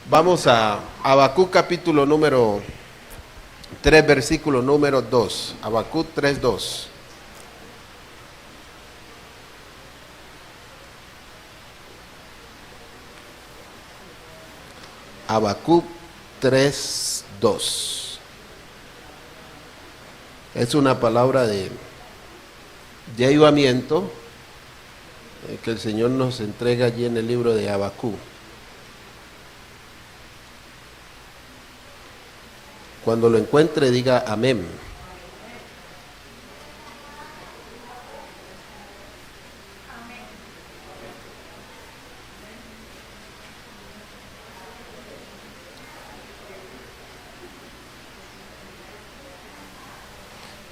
Vamos a Habacuc capítulo número 3, versículo número 2. Habacuc 3, 2. Habacuc 3, 2. Es una palabra de avivamiento que el Señor nos entrega allí en el libro de Habacuc. Cuando lo encuentre, diga amén.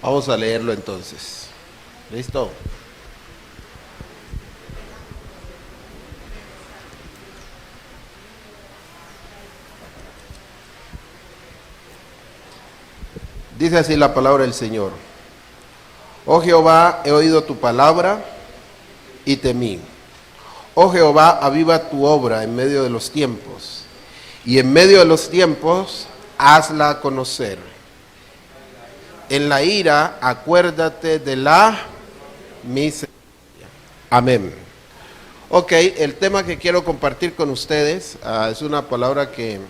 Vamos a leerlo entonces. ¿Listo? Dice así la palabra del Señor. Oh Jehová, he oído tu palabra y temí. Oh Jehová, aviva tu obra en medio de los tiempos, y en medio de los tiempos hazla conocer. En la ira acuérdate de la misericordia. Amén. Ok, el tema que quiero compartir con ustedes es una palabra que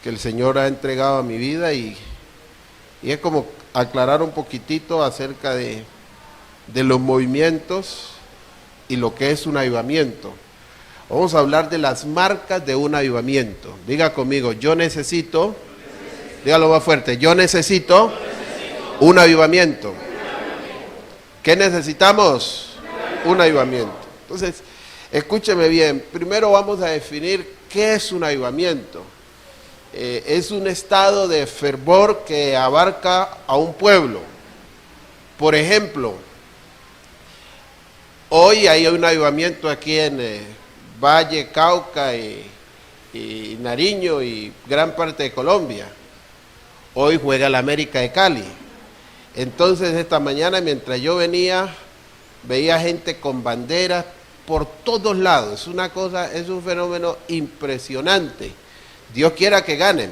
el Señor ha entregado a mi vida y es como aclarar un poquitito acerca de los movimientos y lo que es un avivamiento. Vamos a hablar de las marcas de un avivamiento. Diga conmigo, yo necesito, dígalo más fuerte, yo necesito un avivamiento. ¿Qué necesitamos? Un avivamiento. Entonces, escúcheme bien, primero vamos a definir qué es un avivamiento. Es un estado de fervor que abarca a un pueblo. Por ejemplo, hoy hay un avivamiento aquí en Valle, Cauca y Nariño y gran parte de Colombia. Hoy juega el América de Cali. Entonces esta mañana mientras yo venía, veía gente con banderas por todos lados. Es una cosa, es un fenómeno impresionante. Dios quiera que ganen.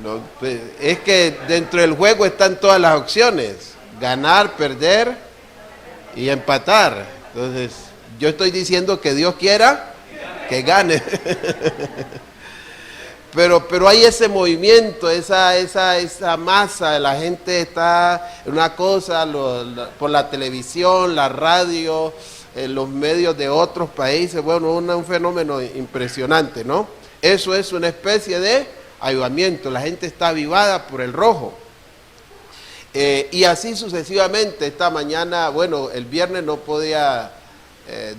No, pues, es que dentro del juego están todas las opciones. Ganar, perder y empatar. Entonces, yo estoy diciendo que Dios quiera que gane. Pero hay ese movimiento, esa masa, la gente está en una cosa, por la televisión, la radio, los medios de otros países, bueno, un fenómeno impresionante, ¿no? Eso es una especie de avivamiento, la gente está avivada por el rojo. Y así sucesivamente. Esta mañana, bueno, el viernes no podía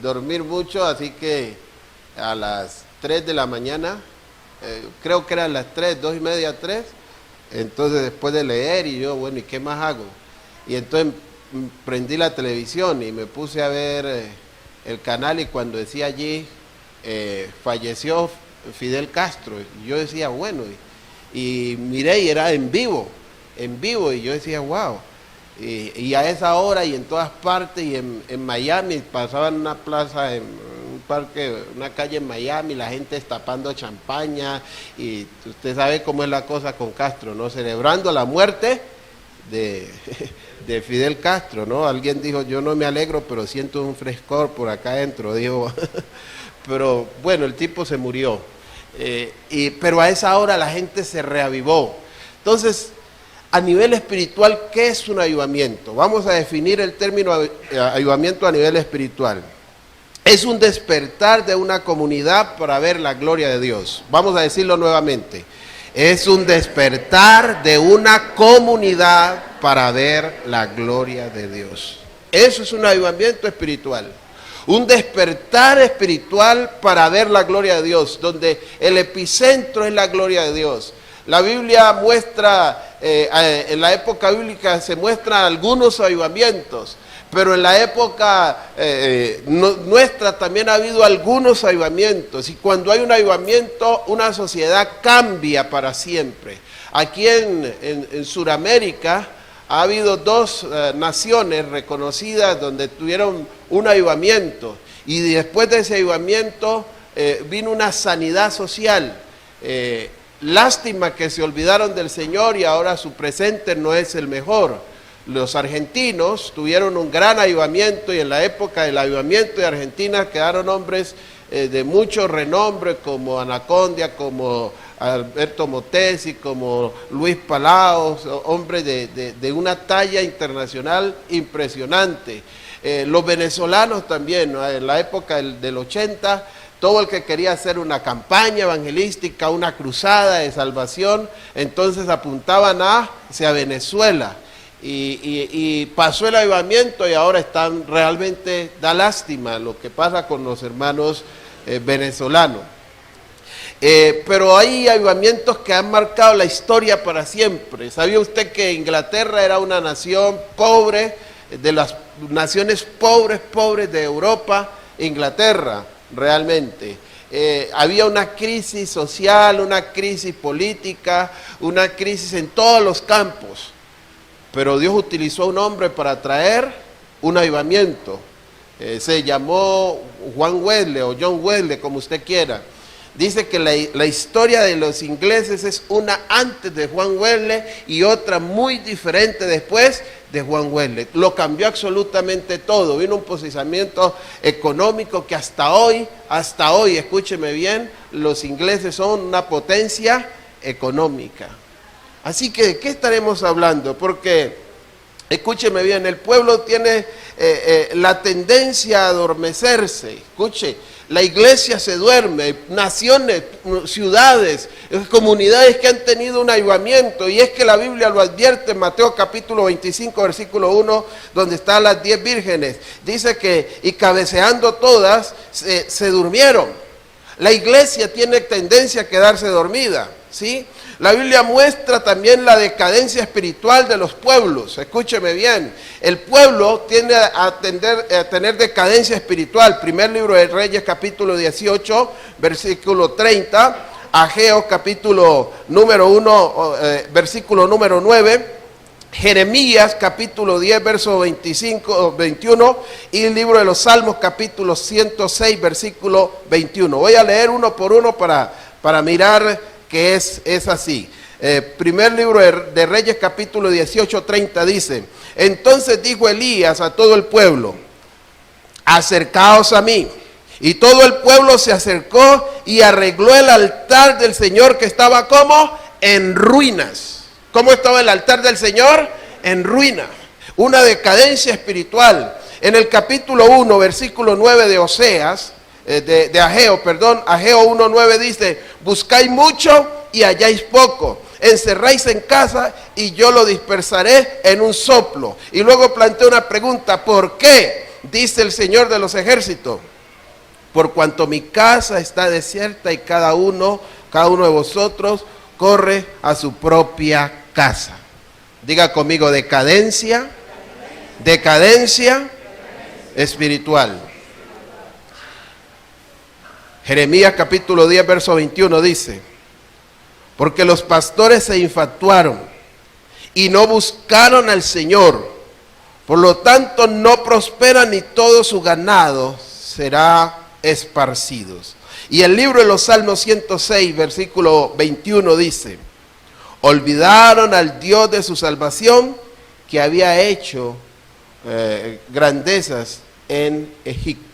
dormir mucho, así que a las 3 de la mañana, creo que eran las 3, 2:30, 3, entonces después de leer y yo, bueno, ¿y qué más hago? Y entonces prendí la televisión y me puse a ver el canal y cuando decía allí, falleció Fidel Castro, y yo decía, bueno, y miré y era en vivo, y yo decía, wow, y a esa hora y en todas partes, y en Miami, pasaban una plaza, en un parque, una calle en Miami, la gente destapando champaña, y usted sabe cómo es la cosa con Castro, ¿no? Celebrando la muerte de Fidel Castro, ¿no? Alguien dijo, yo no me alegro, pero siento un frescor por acá adentro, dijo, pero bueno, el tipo se murió, pero a esa hora la gente se reavivó. Entonces, a nivel espiritual, ¿qué es un avivamiento? Vamos a definir el término avivamiento a nivel espiritual. Es un despertar de una comunidad para ver la gloria de Dios. Vamos a decirlo nuevamente. Es un despertar de una comunidad para ver la gloria de Dios. Eso es un avivamiento espiritual. Un despertar espiritual para ver la gloria de Dios, donde el epicentro es la gloria de Dios. La Biblia muestra, en la época bíblica se muestran algunos avivamientos, pero en la época nuestra también ha habido algunos avivamientos, y cuando hay un avivamiento, una sociedad cambia para siempre. Aquí en Sudamérica ha habido dos naciones reconocidas donde tuvieron un avivamiento, Y después de ese avivamiento vino una sanidad social. Lástima que se olvidaron del Señor y ahora su presente no es el mejor. Los argentinos tuvieron un gran avivamiento y en la época del avivamiento de Argentina quedaron hombres de mucho renombre como Anacondia, como Alberto Motesi, como Luis Palaos, hombres de una talla internacional impresionante. Los venezolanos también, ¿no? En la época del 80, todo el que quería hacer una campaña evangelística, una cruzada de salvación, entonces apuntaban hacia Venezuela. Y pasó el avivamiento y ahora están realmente, da lástima lo que pasa con los hermanos venezolanos. Pero hay avivamientos que han marcado la historia para siempre. ¿Sabía usted que Inglaterra era una nación pobre, de las naciones pobres de Europa? Inglaterra, realmente. Había una crisis social, una crisis política, una crisis en todos los campos. Pero Dios utilizó a un hombre para traer un avivamiento. Se llamó Juan Wesley o John Wesley, como usted quiera. Dice que la historia de los ingleses es una antes de Juan Wesley y otra muy diferente después de Juan Wesley. Lo cambió absolutamente todo. Vino un posicionamiento económico que hasta hoy, escúcheme bien, los ingleses son una potencia económica. Así que, ¿de qué estaremos hablando? Porque, escúcheme bien, el pueblo tiene la tendencia a adormecerse. Escuche, la iglesia se duerme, naciones, ciudades, comunidades que han tenido un avivamiento, y es que la Biblia lo advierte en Mateo capítulo 25, versículo 1, donde están las 10 vírgenes. Dice que, y cabeceando todas, se durmieron. La iglesia tiene tendencia a quedarse dormida, ¿sí? La Biblia muestra también la decadencia espiritual de los pueblos. Escúcheme bien, el pueblo tiende a tener decadencia espiritual. Primer libro de Reyes, capítulo 18, versículo 30, Ageo, capítulo número 1, versículo número 9, Jeremías, capítulo 10, verso 21, y el libro de los Salmos, capítulo 106, versículo 21. Voy a leer uno por uno para mirar que es así. Primer libro de Reyes, capítulo 18, 30, dice: entonces dijo Elías a todo el pueblo: acercaos a mí. Y todo el pueblo se acercó y arregló el altar del Señor, que estaba ¿cómo? En ruinas. ¿Cómo estaba el altar del Señor? En ruinas. Una decadencia espiritual. En el capítulo 1, versículo 9 de Oseas, Ageo 1:9 dice: buscáis mucho y halláis poco, encerráis en casa y yo lo dispersaré en un soplo. Y luego plantea una pregunta: ¿por qué? Dice el Señor de los ejércitos: por cuanto mi casa está desierta y cada uno de vosotros corre a su propia casa. Diga conmigo: decadencia espiritual. Jeremías capítulo 10, verso 21 dice: porque los pastores se infatuaron y no buscaron al Señor, por lo tanto no prosperan y todo su ganado será esparcidos. Y el libro de los Salmos 106, versículo 21 dice: olvidaron al Dios de su salvación, que había hecho grandezas en Egipto.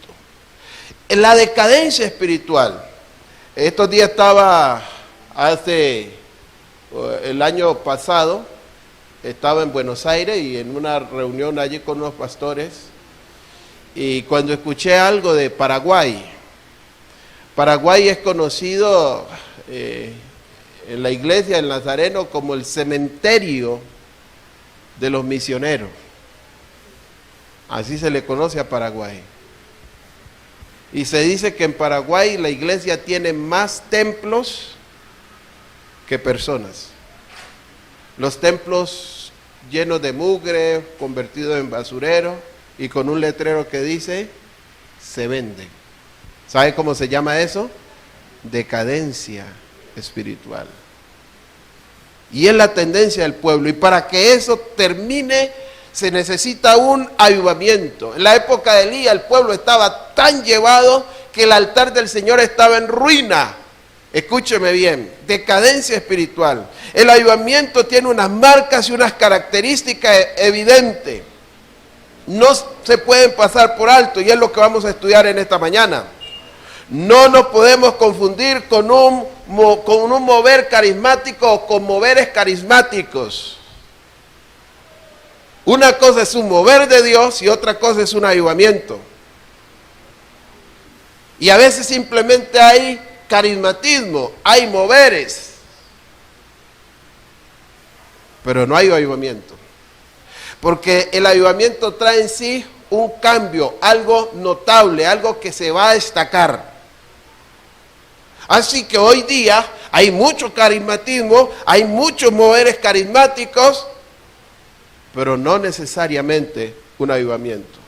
En la decadencia espiritual, estos días el año pasado, estaba en Buenos Aires y en una reunión allí con unos pastores, y cuando escuché algo de Paraguay es conocido en la iglesia del Nazareno como el cementerio de los misioneros. Así se le conoce a Paraguay. Y se dice que en Paraguay la iglesia tiene más templos que personas. Los templos llenos de mugre, convertidos en basurero y con un letrero que dice: se venden. ¿Sabe cómo se llama eso? Decadencia espiritual. Y es la tendencia del pueblo. Y para que eso termine, se necesita un avivamiento. En la época de Elías el pueblo estaba tan llevado que el altar del Señor estaba en ruina. Escúcheme bien, decadencia espiritual. El avivamiento tiene unas marcas y unas características evidentes. No se pueden pasar por alto, y es lo que vamos a estudiar en esta mañana. No nos podemos confundir con un mover carismático o con moveres carismáticos. Una cosa es un mover de Dios y otra cosa es un avivamiento. Y a veces simplemente hay carismatismo, hay moveres, pero no hay avivamiento. Porque el avivamiento trae en sí un cambio, algo notable, algo que se va a destacar. Así que hoy día hay mucho carismatismo, hay muchos moveres carismáticos, pero no necesariamente un avivamiento.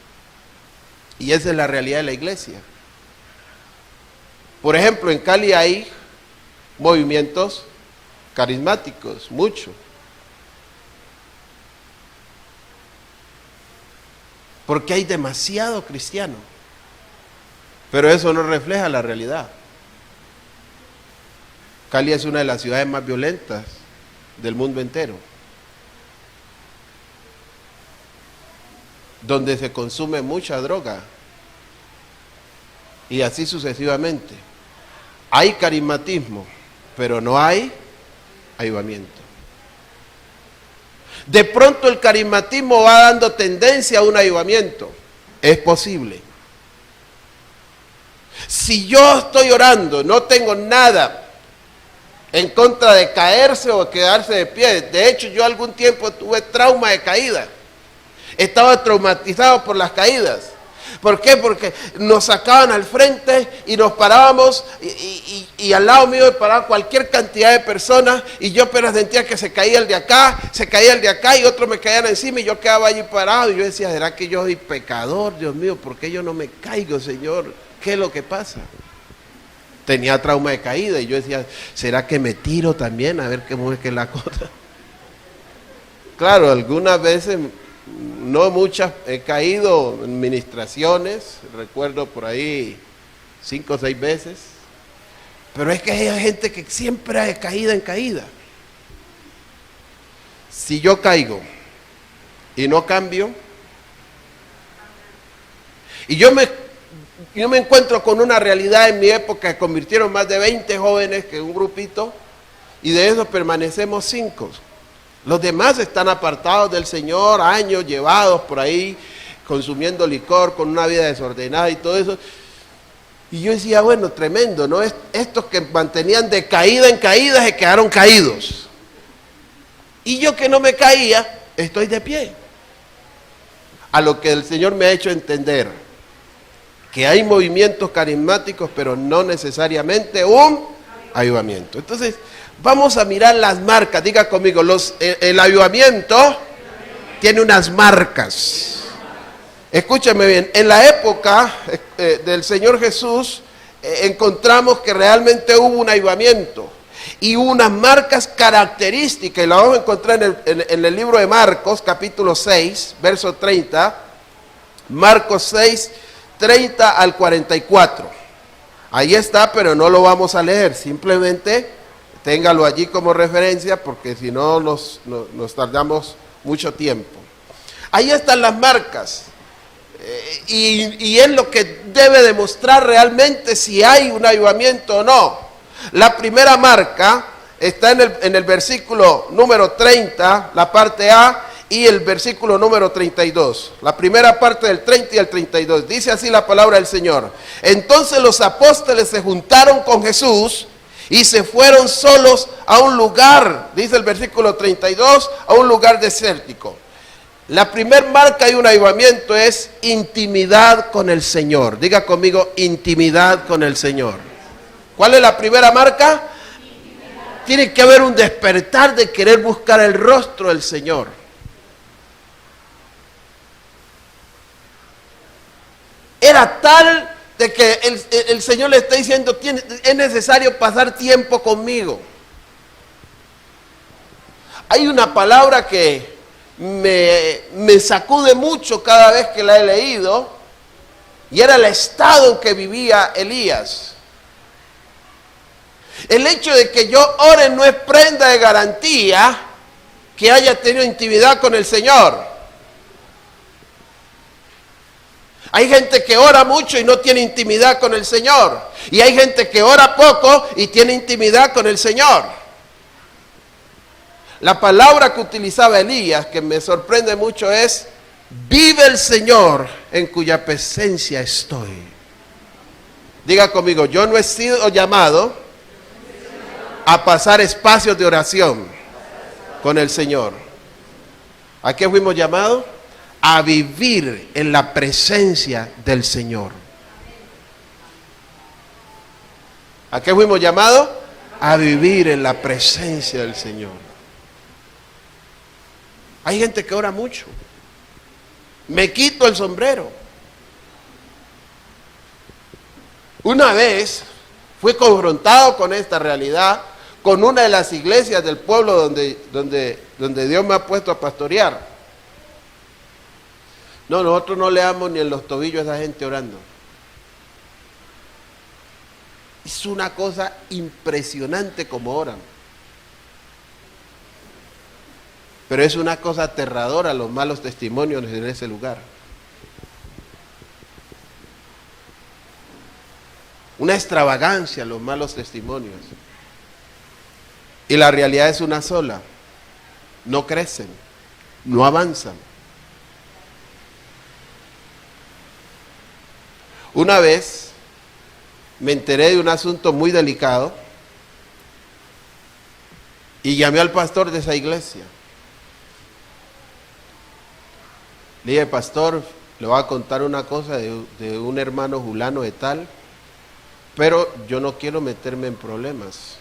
Y esa es la realidad de la iglesia. Por ejemplo, en Cali hay movimientos carismáticos, mucho. Porque hay demasiado cristiano. Pero eso no refleja la realidad. Cali es una de las ciudades más violentas del mundo entero, donde se consume mucha droga, y así sucesivamente. Hay carismatismo, pero no hay avivamiento. De pronto el carismatismo va dando tendencia a un avivamiento. Es posible. Si yo estoy orando, no tengo nada en contra de caerse o quedarse de pie. De hecho, yo algún tiempo tuve trauma de caída. Estaba traumatizado por las caídas. ¿Por qué? Porque nos sacaban al frente y nos parábamos y al lado mío paraba cualquier cantidad de personas, y yo apenas sentía que se caía el de acá, se caía el de acá y otros me caían encima y yo quedaba allí parado y yo decía, ¿será que yo soy pecador? Dios mío, ¿por qué yo no me caigo, Señor? ¿Qué es lo que pasa? Tenía trauma de caída y yo decía, ¿será que me tiro también? A ver cómo es que es la cosa. Claro, algunas veces, no muchas, he caído en ministraciones, recuerdo por ahí 5 o 6 veces, pero es que hay gente que siempre ha de caída en caída. Si yo caigo y no cambio, y yo me encuentro con una realidad en mi época, que convirtieron más de 20 jóvenes, que un grupito, y de esos permanecemos 5. Los demás están apartados del Señor, años llevados por ahí, consumiendo licor, con una vida desordenada y todo eso. Y yo decía, bueno, tremendo, ¿no? Estos que mantenían de caída en caída se quedaron caídos. Y yo que no me caía, estoy de pie. A lo que el Señor me ha hecho entender, que hay movimientos carismáticos, pero no necesariamente un avivamiento. Entonces, vamos a mirar las marcas. Diga conmigo, el avivamiento tiene unas marcas. Escúchame bien, en la época del Señor Jesús encontramos que realmente hubo un avivamiento y unas marcas características, y la vamos a encontrar en el libro de Marcos, capítulo 6, verso 30, Marcos 6, 30 al 44. Ahí está, pero no lo vamos a leer, simplemente téngalo allí como referencia, porque si no nos tardamos mucho tiempo. Ahí están las marcas, y es lo que debe demostrar realmente si hay un avivamiento o no. La primera marca está en el versículo número 30, la parte A, y el versículo número 32. La primera parte del 30 y el 32. Dice así la palabra del Señor. Entonces los apóstoles se juntaron con Jesús y se fueron solos a un lugar, dice el versículo 32, a un lugar desértico. La primer marca de un avivamiento es intimidad con el Señor. Diga conmigo, intimidad con el Señor. ¿Cuál es la primera marca? Tiene que haber un despertar de querer buscar el rostro del Señor. Era tal de que el Señor le está diciendo, es necesario pasar tiempo conmigo. Hay una palabra que me sacude mucho cada vez que la he leído, Y era el estado en que vivía Elías. El hecho de que yo ore no es prenda de garantía que haya tenido intimidad con el Señor. Hay gente que ora mucho y no tiene intimidad con el Señor. Y hay gente que ora poco y tiene intimidad con el Señor. La palabra que utilizaba Elías, que me sorprende mucho, es: vive el Señor en cuya presencia estoy. Diga conmigo: yo no he sido llamado a pasar espacios de oración con el Señor. ¿A qué fuimos llamados? A vivir en la presencia del Señor. ¿A qué fuimos llamados? A vivir en la presencia del Señor. Hay gente que ora mucho. Me quito el sombrero. Una vez fui confrontado con esta realidad con una de las iglesias del pueblo donde Dios me ha puesto a pastorear. No, nosotros no le damos ni en los tobillos a esa gente orando. Es una cosa impresionante como oran. Pero es una cosa aterradora los malos testimonios en ese lugar. Una extravagancia los malos testimonios. Y la realidad es una sola: no crecen, no avanzan. Una vez me enteré de un asunto muy delicado y llamé al pastor de esa iglesia. Le dije: pastor, le voy a contar una cosa de un hermano fulano de tal, pero yo no quiero meterme en problemas.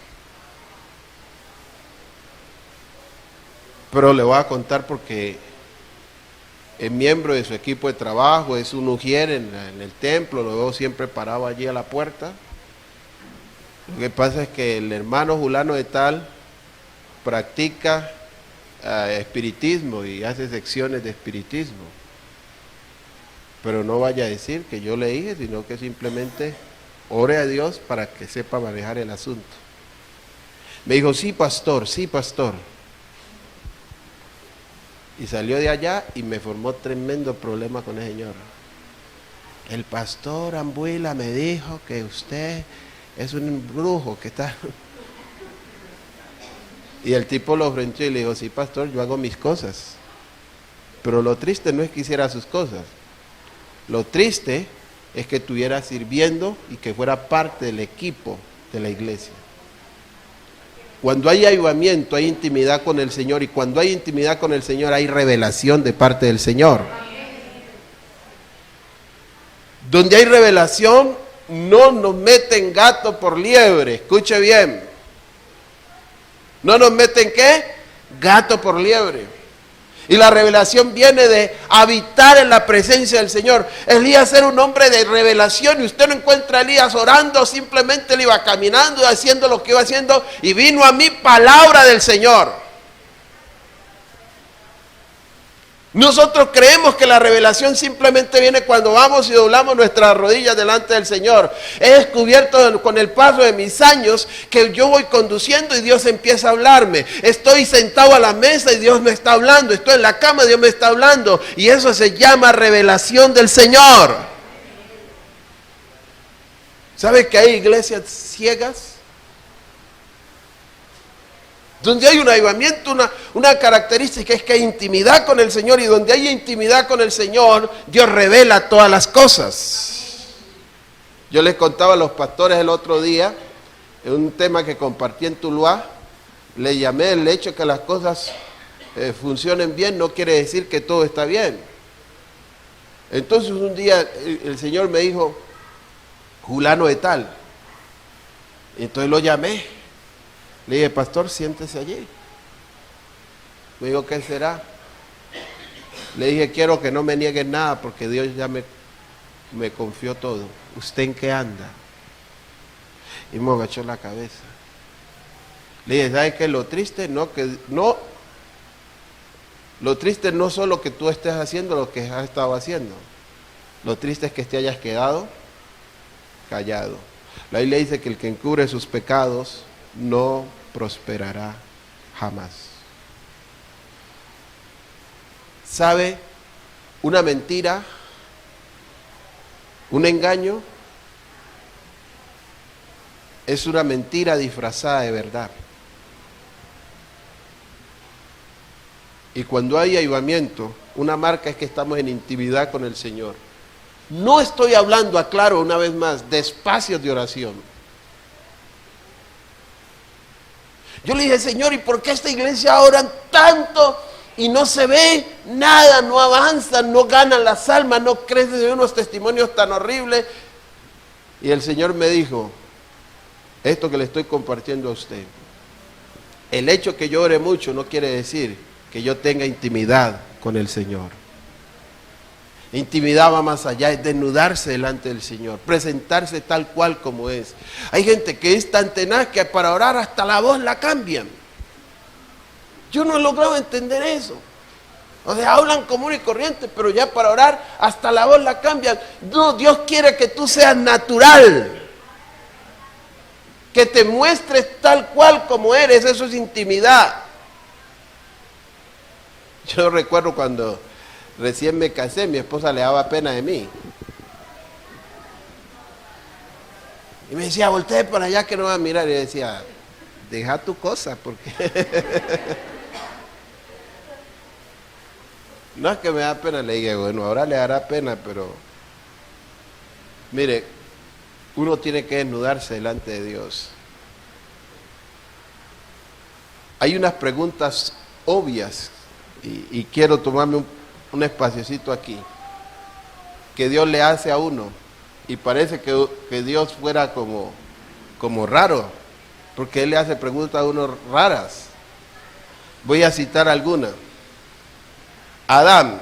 Pero le voy a contar porque es miembro de su equipo de trabajo, es un ujier en el templo, lo veo siempre parado allí a la puerta. Lo que pasa es que el hermano fulano de tal practica espiritismo y hace secciones de espiritismo. Pero no vaya a decir que yo le dije, sino que simplemente ore a Dios para que sepa manejar el asunto. Me dijo: sí, pastor, sí, pastor. Y salió de allá y me formó tremendo problema con el señor. El pastor Ambuila me dijo que usted es un brujo que está... Y el tipo lo ofendió y le dijo: sí, pastor, yo hago mis cosas. Pero lo triste no es que hiciera sus cosas. Lo triste es que estuviera sirviendo y que fuera parte del equipo de la iglesia. Cuando hay avivamiento, hay intimidad con el Señor, y cuando hay intimidad con el Señor, hay revelación de parte del Señor. Donde hay revelación, no nos meten gato por liebre. Escuche bien. ¿No nos meten qué? Gato por liebre. Y la revelación viene de habitar en la presencia del Señor. Elías era un hombre de revelación, y usted no encuentra a Elías orando, simplemente él iba caminando y haciendo lo que iba haciendo, y vino a mí palabra del Señor. Nosotros creemos que la revelación simplemente viene cuando vamos y doblamos nuestras rodillas delante del Señor. He descubierto con el paso de mis años que yo voy conduciendo y Dios empieza a hablarme. Estoy sentado a la mesa y Dios me está hablando. Estoy en la cama y Dios me está hablando. Y eso se llama revelación del Señor. ¿Sabe que hay iglesias ciegas? Donde hay un avivamiento, una característica es que hay intimidad con el Señor, y donde hay intimidad con el Señor, Dios revela todas las cosas. Yo les contaba a los pastores el otro día, en un tema que compartí en Tuluá, le llamé: el hecho de que las cosas funcionen bien no quiere decir que todo está bien. Entonces un día el Señor me dijo: fulano de tal. Entonces lo llamé. Le dije: pastor, siéntese allí. Me dijo: ¿qué será? Le dije: quiero que no me nieguen nada, porque Dios ya me confió todo. ¿Usted en qué anda? Y me agachó la cabeza. Le dije: ¿sabes qué? Lo triste lo triste no solo que tú estés haciendo lo que has estado haciendo, Lo triste es que te hayas quedado callado. La Biblia dice que el que encubre sus pecados no prosperará jamás. ¿Sabe? Una mentira, un engaño, es una mentira disfrazada de verdad. Y cuando hay avivamiento, una marca es que estamos en intimidad con el Señor. No estoy hablando, aclaro una vez más, de espacios de oración. Yo le dije, Señor, ¿y por qué esta iglesia oran tanto y no se ve nada, no avanzan, no ganan las almas, no crecen de unos testimonios tan horribles? Y el Señor me dijo, esto que le estoy compartiendo a usted, el hecho que yo ore mucho no quiere decir que yo tenga intimidad con el Señor. Intimidad va más allá, es desnudarse delante del Señor, presentarse tal cual como es. Hay gente que es tan tenaz que para orar hasta la voz la cambian. Yo no he logrado entender eso. O sea, hablan común y corriente, pero ya para orar hasta la voz la cambian. No, Dios quiere que tú seas natural, que te muestres tal cual como eres. Eso es intimidad. Yo recuerdo cuando recién me casé, mi esposa le daba pena de mí. Y me decía, voltee para allá que no va a mirar. Y yo decía, deja tu cosa, porque no es que me da pena. Le dije, bueno, ahora le dará pena, pero mire, uno tiene que desnudarse delante de Dios. Hay unas preguntas obvias, y quiero tomarme un espaciocito aquí, que Dios le hace a uno, y parece que Dios fuera como raro, porque Él le hace preguntas a uno raras. Voy a citar alguna. Adán,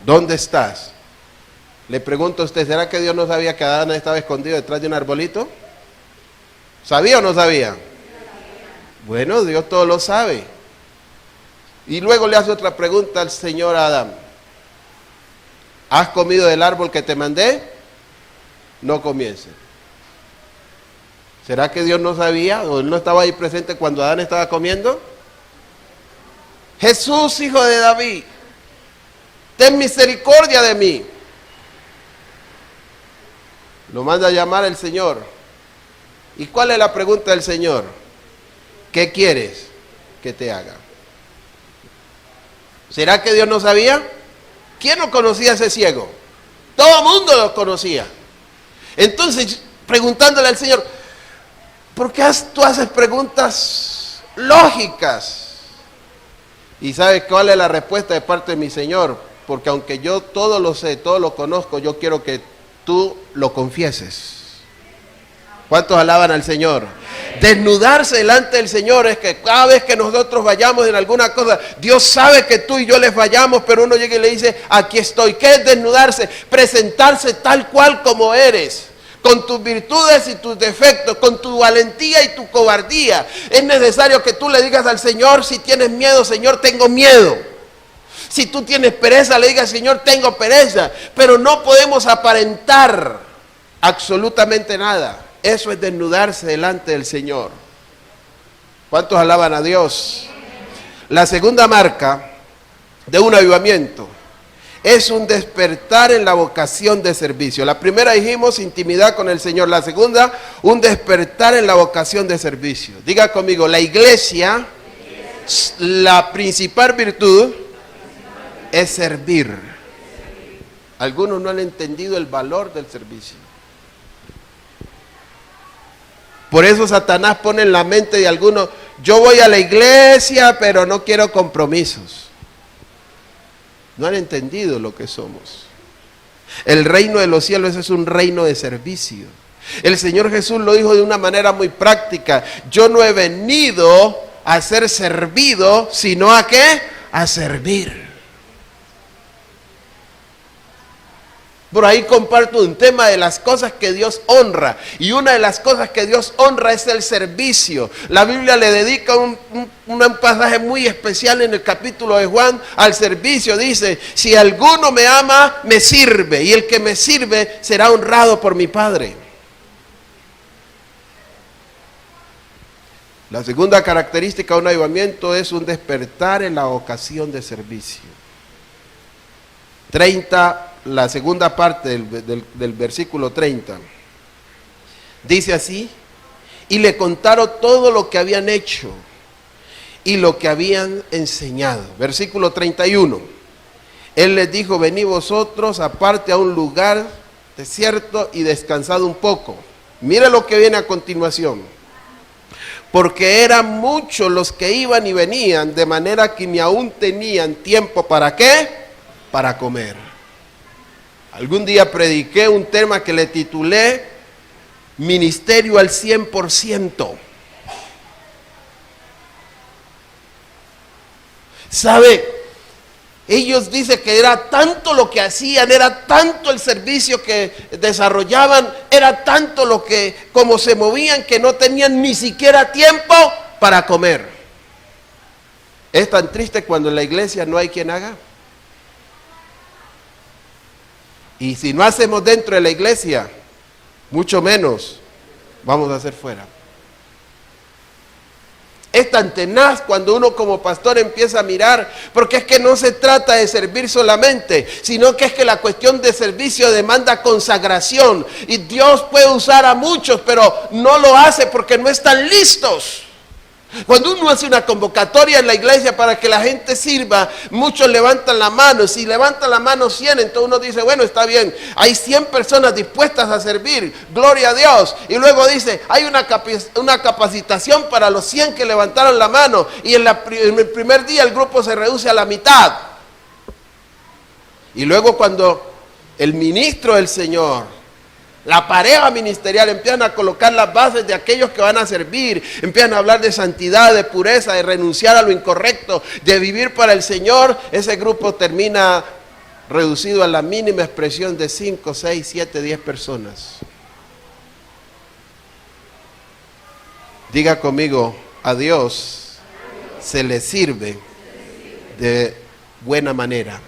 ¿dónde estás? Le pregunto a usted, ¿será que Dios no sabía que Adán estaba escondido detrás de un arbolito? ¿Sabía o no sabía? Bueno, Dios todo lo sabe. Y luego le hace otra pregunta al Señor a Adán. ¿Has comido del árbol que te mandé? No comiences. ¿Será que Dios no sabía o Él no estaba ahí presente cuando Adán estaba comiendo? Jesús, hijo de David, ten misericordia de mí. Lo manda a llamar el Señor. ¿Y cuál es la pregunta del Señor? ¿Qué quieres que te haga? ¿Será que Dios no sabía? ¿Quién no conocía a ese ciego? Todo el mundo lo conocía. Entonces, preguntándole al Señor, ¿por qué tú haces preguntas lógicas? ¿Y sabes cuál es la respuesta de parte de mi Señor? Porque aunque yo todo lo sé, todo lo conozco, yo quiero que tú lo confieses. ¿Cuántos alaban al Señor? Desnudarse delante del Señor es que cada vez que nosotros vayamos en alguna cosa, Dios sabe que tú y yo le fallamos, pero uno llega y le dice, aquí estoy. ¿Qué es desnudarse? Presentarse tal cual como eres, con tus virtudes y tus defectos, con tu valentía y tu cobardía. Es necesario que tú le digas al Señor, si tienes miedo, Señor, tengo miedo. Si tú tienes pereza, le digas, Señor, tengo pereza. Pero no podemos aparentar absolutamente nada. Eso es desnudarse delante del Señor. ¿Cuántos alaban a Dios? La segunda marca de un avivamiento es un despertar en la vocación de servicio. La primera dijimos intimidad con el Señor. La segunda, un despertar en la vocación de servicio. Diga conmigo, la iglesia, la principal virtud es servir. Algunos no han entendido el valor del servicio. Por eso Satanás pone en la mente de algunos, yo voy a la iglesia, pero no quiero compromisos. No han entendido lo que somos. El reino de los cielos es un reino de servicio. El Señor Jesús lo dijo de una manera muy práctica. Yo no he venido a ser servido, sino ¿a qué? A servir. Por ahí comparto un tema de las cosas que Dios honra. Y una de las cosas que Dios honra es el servicio. La Biblia le dedica un pasaje muy especial en el capítulo de Juan al servicio. Dice, si alguno me ama, me sirve. Y el que me sirve será honrado por mi Padre. La segunda característica de un avivamiento es un despertar en la ocasión de servicio. 30, la segunda parte del versículo 30. Dice así, y le contaron todo lo que habían hecho y lo que habían enseñado. Versículo 31. Él les dijo, venid vosotros aparte a un lugar desierto y descansad un poco. Mira lo que viene a continuación. Porque eran muchos los que iban y venían, de manera que ni aún tenían tiempo, ¿para qué? Para comer. Algún día prediqué un tema que le titulé Ministerio al 100%. ¿Sabe? Ellos dicen que era tanto lo que hacían, era tanto el servicio que desarrollaban, era tanto lo que, como se movían, que no tenían ni siquiera tiempo para comer. Es tan triste cuando en la iglesia no hay quien haga. Y si no hacemos dentro de la iglesia, mucho menos vamos a hacer fuera. Es tan tenaz cuando uno como pastor empieza a mirar, porque es que no se trata de servir solamente, sino que es que la cuestión de servicio demanda consagración. Y Dios puede usar a muchos, pero no lo hace porque no están listos. Cuando uno hace una convocatoria en la iglesia para que la gente sirva, muchos levantan la mano. Si levantan la mano 100, entonces uno dice, bueno, está bien, hay 100 personas dispuestas a servir, gloria a Dios. Y luego dice, hay una capacitación para los 100 que levantaron la mano. Y en el primer día el grupo se reduce a la mitad. Y luego cuando el ministro del Señor, la pareja ministerial, empiezan a colocar las bases de aquellos que van a servir, empiezan a hablar de santidad, de pureza, de renunciar a lo incorrecto, de vivir para el Señor, ese grupo termina reducido a la mínima expresión de 5, 6, 7, 10 personas. Diga conmigo, a Dios se le sirve de buena manera.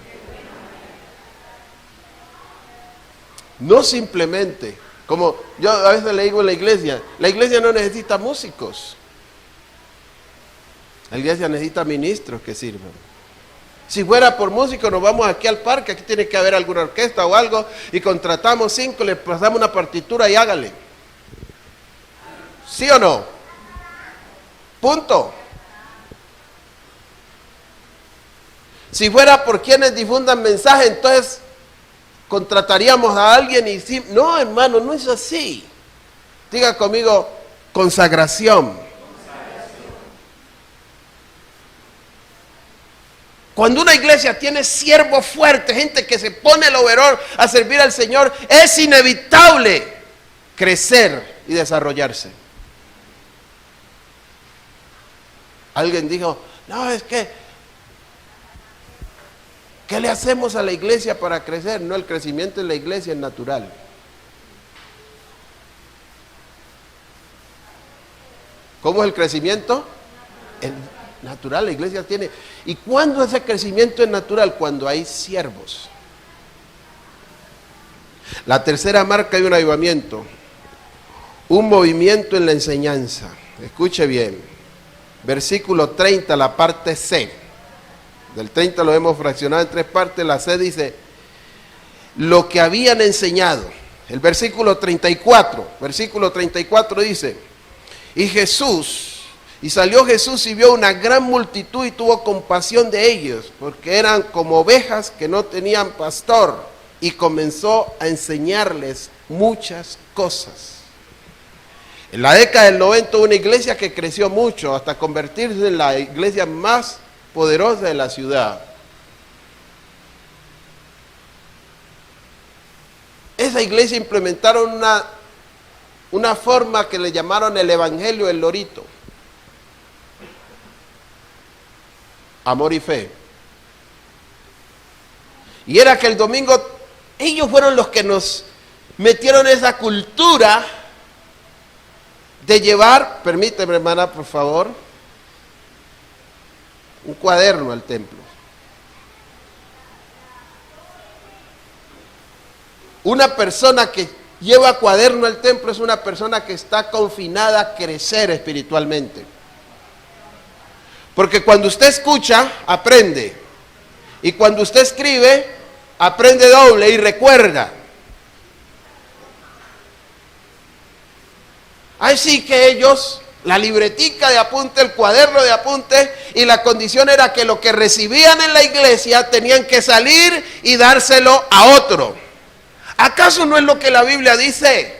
No simplemente, como yo a veces le digo en la iglesia no necesita músicos. La iglesia necesita ministros que sirvan. Si fuera por músicos, nos vamos aquí al parque, aquí tiene que haber alguna orquesta o algo, y contratamos 5, le pasamos una partitura y hágale. ¿Sí o no? Punto. Si fuera por quienes difundan mensajes, entonces contrataríamos a alguien y sí. No, hermano, no es así. Diga conmigo, consagración. Cuando una iglesia tiene siervos fuertes, gente que se pone el overol a servir al Señor, es inevitable crecer y desarrollarse. Alguien dijo, no, es que ¿qué le hacemos a la iglesia para crecer? No, el crecimiento en la iglesia es natural. ¿Cómo es el crecimiento? Es natural, la iglesia tiene. ¿Y cuándo ese crecimiento es natural? Cuando hay siervos. La tercera marca de un avivamiento, un movimiento en la enseñanza. Escuche bien, versículo 30, la parte C. Del 30 lo hemos fraccionado en 3 partes. La C dice, lo que habían enseñado. El versículo 34 dice, y salió Jesús y vio una gran multitud y tuvo compasión de ellos, porque eran como ovejas que no tenían pastor, y comenzó a enseñarles muchas cosas. En la década del 90 hubo una iglesia que creció mucho hasta convertirse en la iglesia más poderosa de la ciudad. Esa iglesia implementaron una forma que le llamaron el evangelio del lorito. Amor y fe. Y era que el domingo Ellos fueron los que nos metieron esa cultura de llevar, permíteme hermana por favor, un cuaderno al templo. Una persona que lleva cuaderno al templo es una persona que está confinada a crecer espiritualmente. Porque cuando usted escucha, aprende. Y cuando usted escribe, aprende doble y recuerda. Así que ellos, la libretica de apunte, el cuaderno de apunte, y la condición era que lo que recibían en la iglesia tenían que salir y dárselo a otro. ¿Acaso no es lo que la Biblia dice?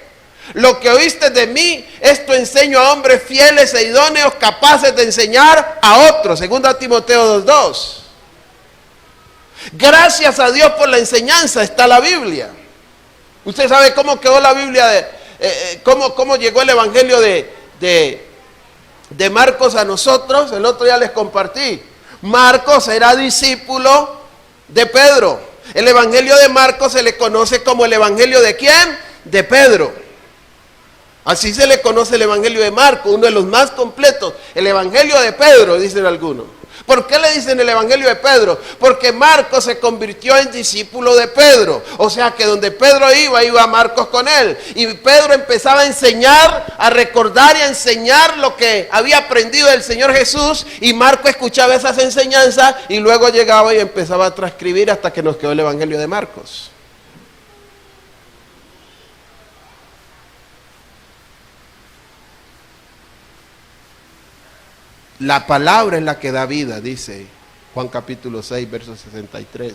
Lo que oíste de mí, esto enseño a hombres fieles e idóneos, capaces de enseñar a otros. 2 Timoteo 2:2. Gracias a Dios por la enseñanza está la Biblia. Usted sabe cómo quedó la Biblia, cómo llegó el evangelio de Marcos a nosotros. El otro día les compartí. Marcos era discípulo de Pedro. El evangelio de Marcos se le conoce como el evangelio de ¿quién? De Pedro. Así se le conoce el evangelio de Marcos, uno de los más completos. El evangelio de Pedro, dicen algunos. ¿Por qué le dicen el evangelio de Pedro? Porque Marcos se convirtió en discípulo de Pedro. O sea que donde Pedro iba Marcos con él. Y Pedro empezaba a enseñar, a recordar y a enseñar lo que había aprendido del Señor Jesús. Y Marcos escuchaba esas enseñanzas y luego llegaba y empezaba a transcribir hasta que nos quedó el evangelio de Marcos. La palabra es la que da vida, dice Juan capítulo 6, verso 63.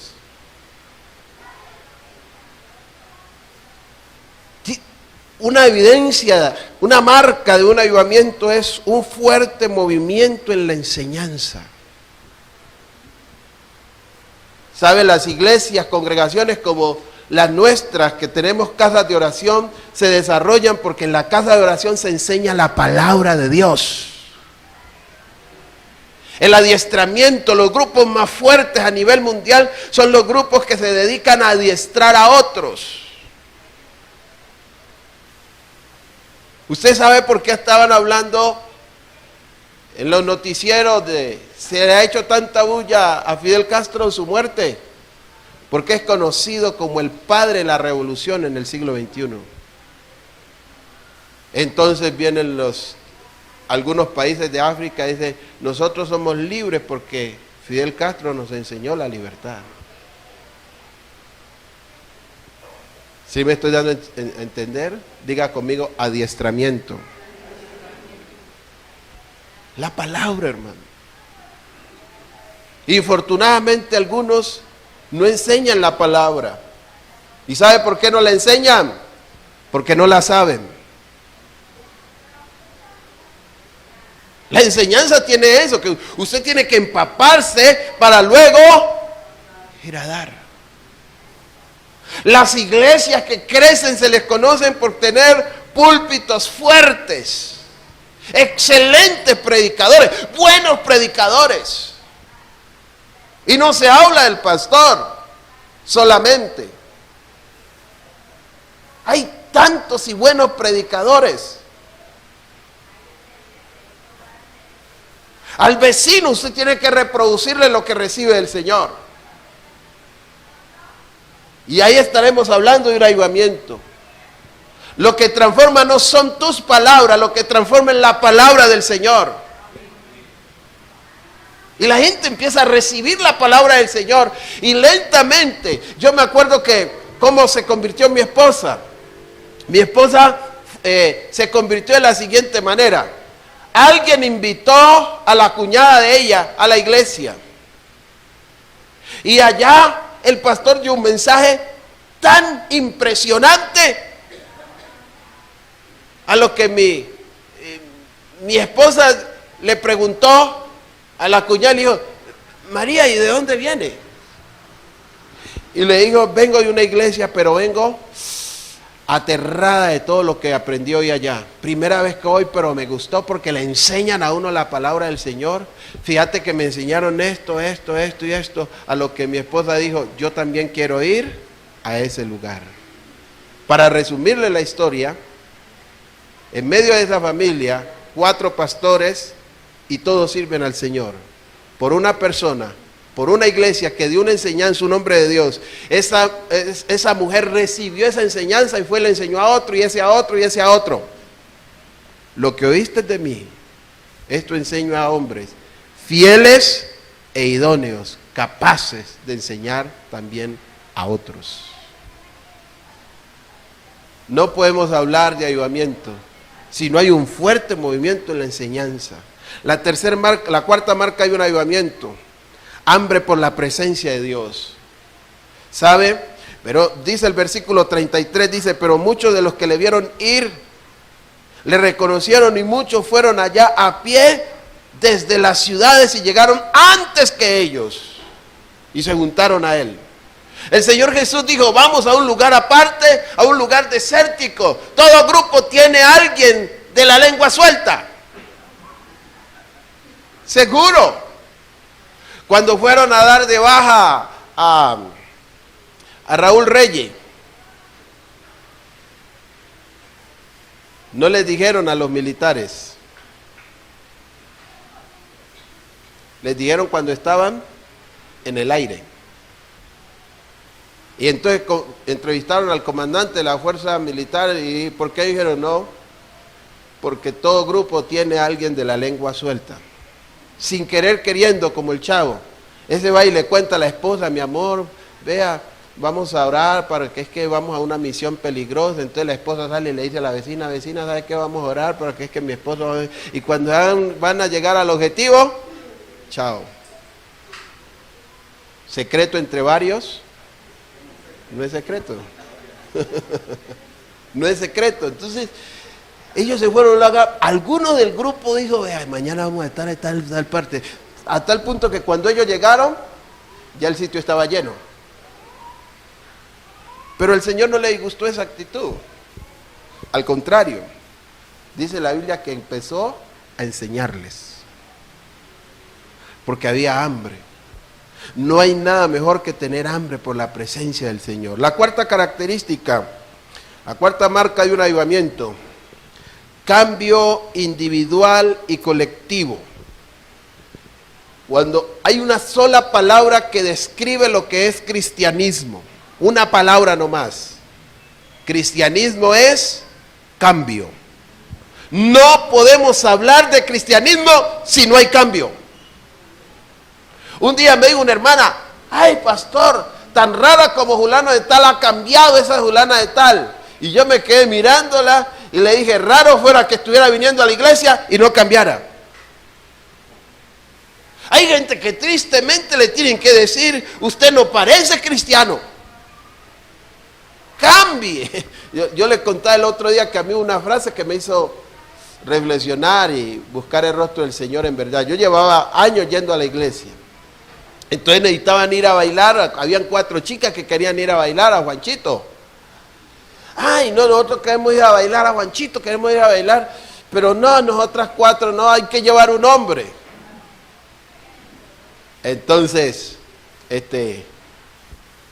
Una evidencia, una marca de un avivamiento es un fuerte movimiento en la enseñanza. ¿Sabe? Las iglesias, congregaciones como las nuestras, que tenemos casas de oración, se desarrollan porque en la casa de oración se enseña la palabra de Dios. El adiestramiento, los grupos más fuertes a nivel mundial son los grupos que se dedican a adiestrar a otros. ¿Usted sabe por qué estaban hablando en los noticieros se le ha hecho tanta bulla a Fidel Castro en su muerte? Porque es conocido como el padre de la revolución en el siglo XXI. Entonces vienen algunos países de África y dicen, nosotros somos libres porque Fidel Castro nos enseñó la libertad. ¿Sí me estoy dando a entender? Diga conmigo, adiestramiento. La palabra, hermano. Infortunadamente algunos no enseñan la palabra. ¿Y sabe por qué no la enseñan? Porque no la saben. La enseñanza tiene eso, que usted tiene que empaparse para luego ir a dar. Las iglesias que crecen se les conocen por tener púlpitos fuertes, excelentes predicadores, buenos predicadores. Y no se habla del pastor solamente. Hay tantos y buenos predicadores. Al vecino usted tiene que reproducirle lo que recibe del Señor. Y ahí estaremos hablando de un avivamiento. Lo que transforma no son tus palabras, lo que transforma es la palabra del Señor. Y la gente empieza a recibir la palabra del Señor. Y lentamente, yo me acuerdo que cómo se convirtió mi esposa. Mi esposa se convirtió de la siguiente manera. Alguien invitó a la cuñada de ella a la iglesia. Y allá el pastor dio un mensaje tan impresionante a lo que mi esposa le preguntó a la cuñada, le dijo, María, ¿y de dónde viene? Y le dijo, vengo de una iglesia, pero vengo aterrada de todo lo que aprendí hoy allá. Primera vez que voy, pero me gustó porque le enseñan a uno la palabra del Señor. Fíjate que me enseñaron esto y esto. A lo que mi esposa dijo, yo también quiero ir a ese lugar. Para resumirle la historia, en medio de esa familia, 4 pastores y todos sirven al Señor. Por una persona, por una iglesia que dio una enseñanza, un hombre de Dios. Esa mujer recibió esa enseñanza y fue y le enseñó a otro, y ese a otro, y ese a otro. Lo que oíste de mí, esto enseño a hombres fieles e idóneos, capaces de enseñar también a otros. No podemos hablar de avivamiento si no hay un fuerte movimiento en la enseñanza. La cuarta marca hay un avivamiento: hambre por la presencia de Dios. ¿Sabe? Pero dice el versículo 33, dice, pero muchos de los que le vieron ir, le reconocieron, y muchos fueron allá a pie desde las ciudades y llegaron antes que ellos y se juntaron a él. El Señor Jesús dijo, vamos a un lugar aparte, a un lugar desértico. Todo grupo tiene a alguien de la lengua suelta. Seguro. Cuando fueron a dar de baja a Raúl Reyes, no les dijeron a los militares, les dijeron cuando estaban en el aire. Y entonces entrevistaron al comandante de la fuerza militar. ¿Y por qué dijeron no? Porque todo grupo tiene a alguien de la lengua suelta. Sin querer queriendo, como el chavo. Ese va y le cuenta a la esposa, mi amor, vea, vamos a orar para que es que vamos a una misión peligrosa. Entonces la esposa sale y le dice a la vecina, vecina, ¿sabe qué? Vamos a orar para que es que mi esposo... Y cuando van a llegar al objetivo, chao. Secreto entre varios. No es secreto. No es secreto. Entonces, ellos se fueron, algunos del grupo dijo, mañana vamos a estar en tal parte. A tal punto que cuando ellos llegaron, ya el sitio estaba lleno. Pero al Señor no le gustó esa actitud. Al contrario, dice la Biblia que empezó a enseñarles. Porque había hambre. No hay nada mejor que tener hambre por la presencia del Señor. La cuarta característica, la cuarta marca de un avivamiento: cambio individual y colectivo. Cuando hay una sola palabra que describe lo que es cristianismo, una palabra nomás. Cristianismo es cambio. No podemos hablar de cristianismo si no hay cambio. Un día me dijo una hermana, ay pastor, tan rara como fulano de tal ha cambiado esa fulana de tal. Y yo me quedé mirándola y le dije, raro fuera que estuviera viniendo a la iglesia y no cambiara. Hay gente que tristemente le tienen que decir, usted no parece cristiano. Cambie. Yo le conté el otro día que a mí una frase que me hizo reflexionar y buscar el rostro del Señor en verdad. Yo llevaba años yendo a la iglesia. Entonces necesitaban ir a bailar, habían 4 chicas que querían ir a bailar a Juanchito. Ay, no, nosotros queremos ir a bailar a Juanchito, queremos ir a bailar, pero no, nosotras 4 no, hay que llevar un hombre. Entonces,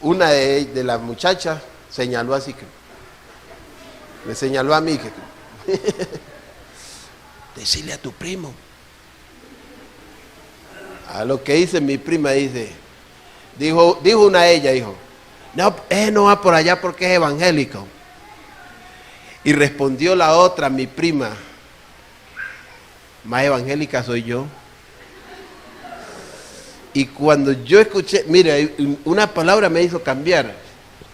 una de las muchachas señaló así, que me señaló a mí, que decirle a tu primo. A lo que dice mi prima, dijo una de ellas, dijo, no, no va por allá porque es evangélico. Y respondió la otra, mi prima, más evangélica soy yo. Y cuando yo escuché, mire, una palabra me hizo cambiar.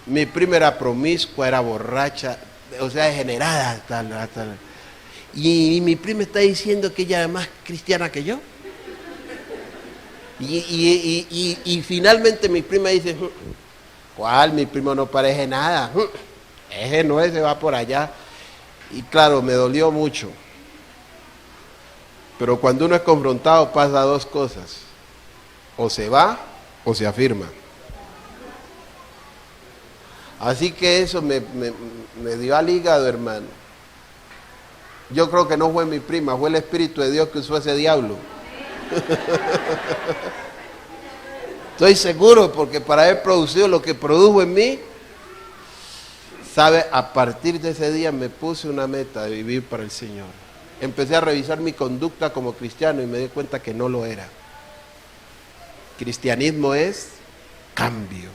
Mi prima era promiscua, era borracha, o sea, degenerada, tal. Y mi prima está diciendo que ella es más cristiana que yo. Y finalmente mi prima dice, ¿cuál? Mi primo no parece nada. Ese no, ese va por allá. Y claro, me dolió mucho. Pero cuando uno es confrontado pasa 2 cosas. O se va o se afirma. Así que eso me dio al hígado, hermano. Yo creo que no fue mi prima, fue el Espíritu de Dios que usó ese diablo. Estoy seguro, porque para haber producido lo que produjo en mí, ¿Sabe? A partir de ese día me puse una meta de vivir para el Señor. Empecé a revisar mi conducta como cristiano y me di cuenta que no lo era. Cristianismo es cambio.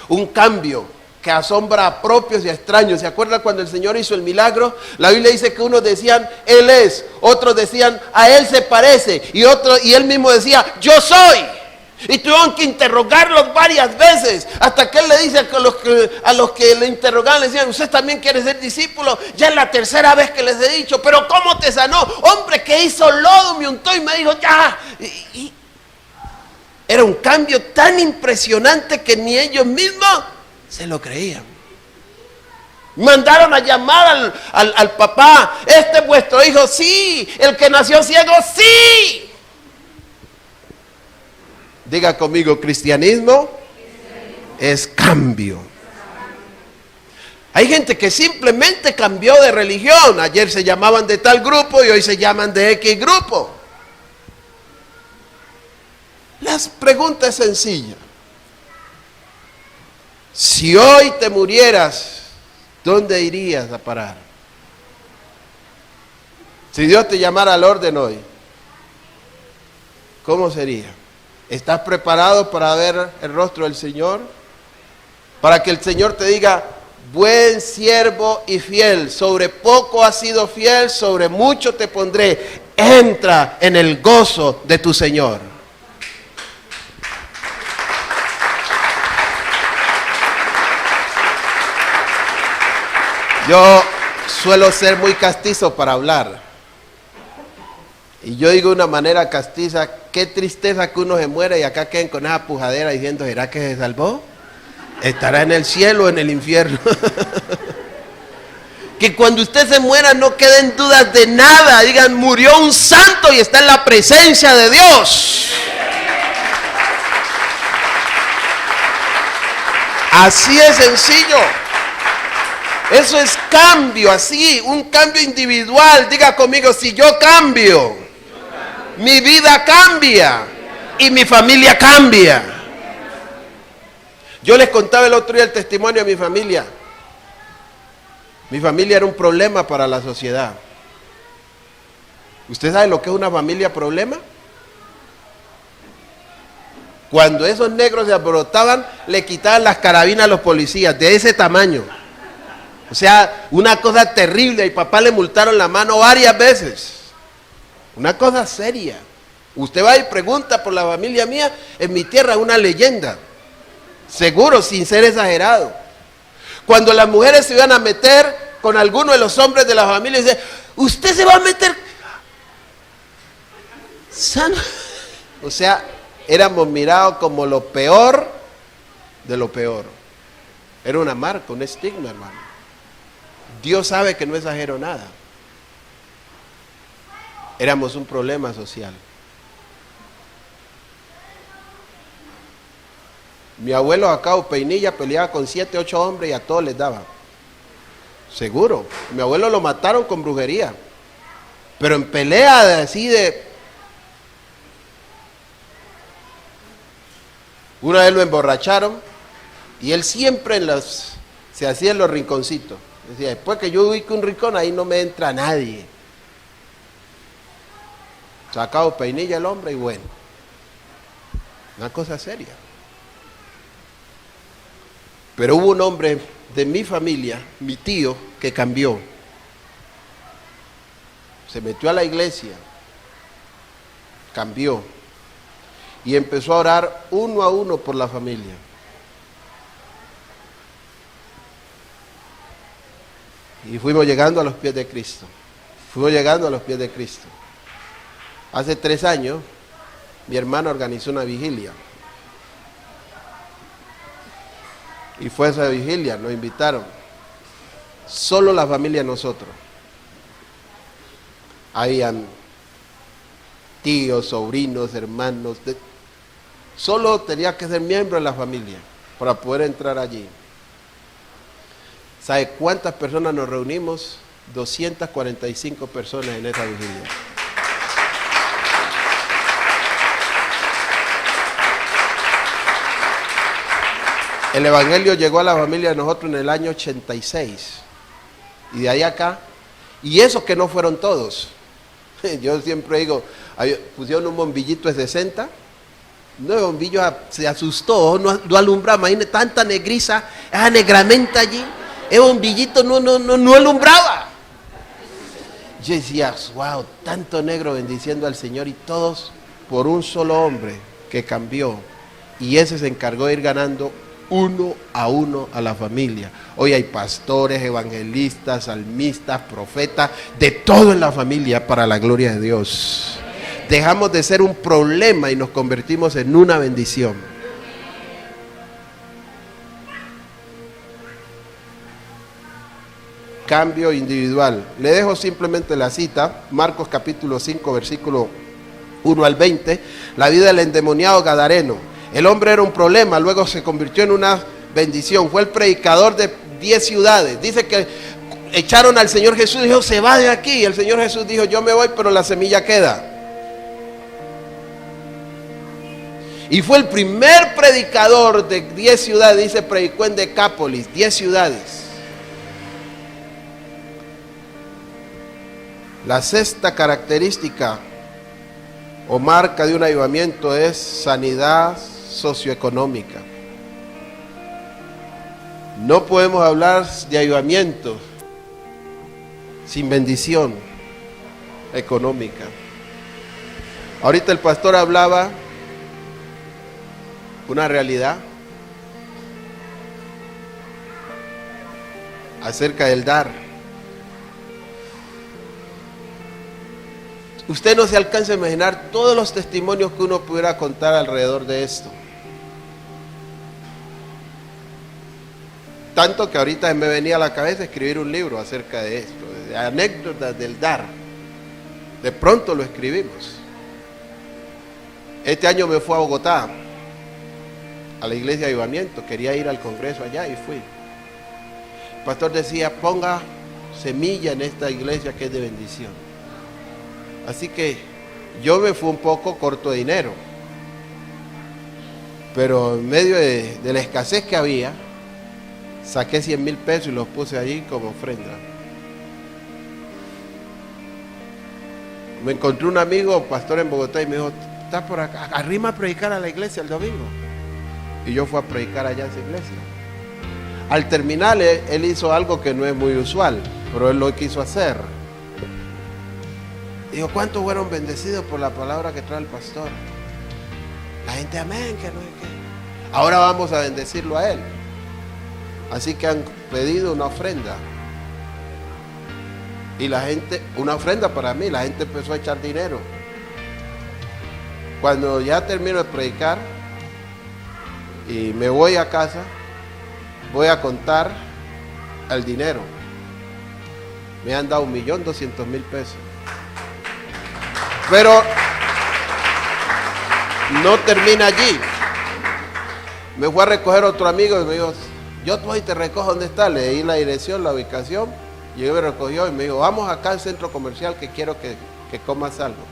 Un cambio que asombra a propios y a extraños. ¿Se acuerda cuando el Señor hizo el milagro? La Biblia dice que unos decían, Él es, otros decían, a Él se parece, y Él mismo decía, yo soy. Y tuvieron que interrogarlos varias veces, hasta que Él le dice a los que le interrogaban, le decían, ¿usted también quiere ser discípulo? Ya es la tercera vez que les he dicho, pero ¿cómo te sanó? Hombre, que hizo lodo, me untó y me dijo, ya. Y era un cambio tan impresionante que ni ellos mismos se lo creían. Mandaron a llamar al papá, este es vuestro hijo, sí. El que nació ciego, sí. Diga conmigo, cristianismo es cambio. Hay gente que simplemente cambió de religión. Ayer se llamaban de tal grupo y hoy se llaman de X grupo. La pregunta es sencilla. Si hoy te murieras, ¿dónde irías a parar? Si Dios te llamara al orden hoy, ¿cómo sería? ¿Estás preparado para ver el rostro del Señor? Para que el Señor te diga, buen siervo y fiel, sobre poco has sido fiel, sobre mucho te pondré. Entra en el gozo de tu Señor. Yo suelo ser muy castizo para hablar. Y yo digo de una manera castiza, qué tristeza que uno se muera y acá queden con esa pujadera diciendo, ¿será que se salvó? ¿Estará en el cielo o en el infierno? Que cuando usted se muera no queden dudas de nada. Digan, murió un santo y está en la presencia de Dios. Así es sencillo. Eso es cambio, así, un cambio individual. Diga conmigo, si yo cambio, mi vida cambia y mi familia cambia. Yo les contaba el otro día el testimonio de mi familia. Mi familia era un problema para la sociedad. ¿Usted sabe lo que es una familia problema? Cuando esos negros se alborotaban, le quitaban las carabinas a los policías, de ese tamaño. O sea, una cosa terrible. A mi papá le multaron la mano varias veces. Una cosa seria. Usted va y pregunta por la familia mía, en mi tierra es una leyenda. Seguro, sin ser exagerado. Cuando las mujeres se iban a meter con alguno de los hombres de la familia, dice, ¿usted se va a meter? ¿Sano? O sea, éramos mirados como lo peor de lo peor. Era una marca, un estigma, hermano. Dios sabe que no exagero nada. Éramos un problema social. Mi abuelo acá, Peinilla, peleaba con 7, 8 hombres y a todos les daba. Seguro. Mi abuelo lo mataron con brujería. Pero en pelea así de... Una vez lo emborracharon y él siempre se hacía en los rinconcitos. Decía, después que yo ubique un rincón, ahí no me entra nadie. Sacado Peinilla el hombre y bueno. Una cosa seria. Pero hubo un hombre de mi familia, mi tío, que cambió. Se metió a la iglesia. Cambió. Y empezó a orar uno a uno por la familia. Y fuimos llegando a los pies de Cristo. Fuimos llegando a los pies de Cristo. Hace 3 años, mi hermano organizó una vigilia. Y fue esa vigilia, nos invitaron. Solo la familia nosotros. Habían tíos, sobrinos, hermanos. Solo tenía que ser miembro de la familia para poder entrar allí. ¿Sabe cuántas personas nos reunimos? 245 personas en esa vigilia. El evangelio llegó a la familia de nosotros en el año 86. Y de ahí acá. Y eso que no fueron todos. Yo siempre digo, pusieron un bombillito de 60. No, el bombillo se asustó, no alumbraba. Imagínate tanta negriza, esa negramenta allí. El bombillito no alumbraba. Yo decía, wow, tanto negro bendiciendo al Señor y todos por un solo hombre que cambió. Y ese se encargó de ir ganando uno a la familia. Hoy hay pastores, evangelistas, salmistas, profetas, de todo en la familia para la gloria de Dios. Dejamos de ser un problema y nos convertimos en una bendición. Cambio individual. Le dejo simplemente la cita, Marcos capítulo 5, versículo 1 al 20, la vida del endemoniado gadareno. El hombre era un problema, luego se convirtió en una bendición. Fue el predicador de 10 ciudades. Dice que echaron al Señor Jesús y dijo, se va de aquí. Y el Señor Jesús dijo, yo me voy, pero la semilla queda. Y fue el primer predicador de 10 ciudades, dice, predicó en Decápolis, 10 ciudades. La sexta característica o marca de un avivamiento es sanidad socioeconómica. No podemos hablar de avivamiento sin bendición económica. Ahorita el pastor hablaba una realidad acerca del dar. Usted no se alcanza a imaginar todos los testimonios que uno pudiera contar alrededor de esto. Tanto que ahorita me venía a la cabeza escribir un libro acerca de esto, de anécdotas del dar. De pronto lo escribimos. Este año me fui a Bogotá, a la iglesia de avivamiento. Quería ir al congreso allá y fui. El pastor decía, ponga semilla en esta iglesia que es de bendición. Así que yo me fui un poco corto de dinero, pero en medio de la escasez que había, saqué 100,000 pesos y los puse allí como ofrenda. Me encontré un amigo, pastor en Bogotá, y me dijo, ¿estás por acá? Arrima a predicar a la iglesia el domingo. Y yo fui a predicar allá en esa iglesia. Al terminar, él hizo algo que no es muy usual, pero él lo quiso hacer. Dijo, ¿cuántos fueron bendecidos por la palabra que trae el pastor? La gente, amén, que no hay que. Ahora vamos a bendecirlo a él. Así que han pedido una ofrenda. Y la gente, una ofrenda para mí, la gente empezó a echar dinero. Cuando ya termino de predicar y me voy a casa, voy a contar el dinero. Me han dado 1.200.000 pesos. Pero no termina allí. Me fue a recoger otro amigo y me dijo, yo voy y te recojo, ¿dónde está? Le di la dirección, la ubicación, llegó y me recogió y me dijo, vamos acá al centro comercial que quiero que comas algo.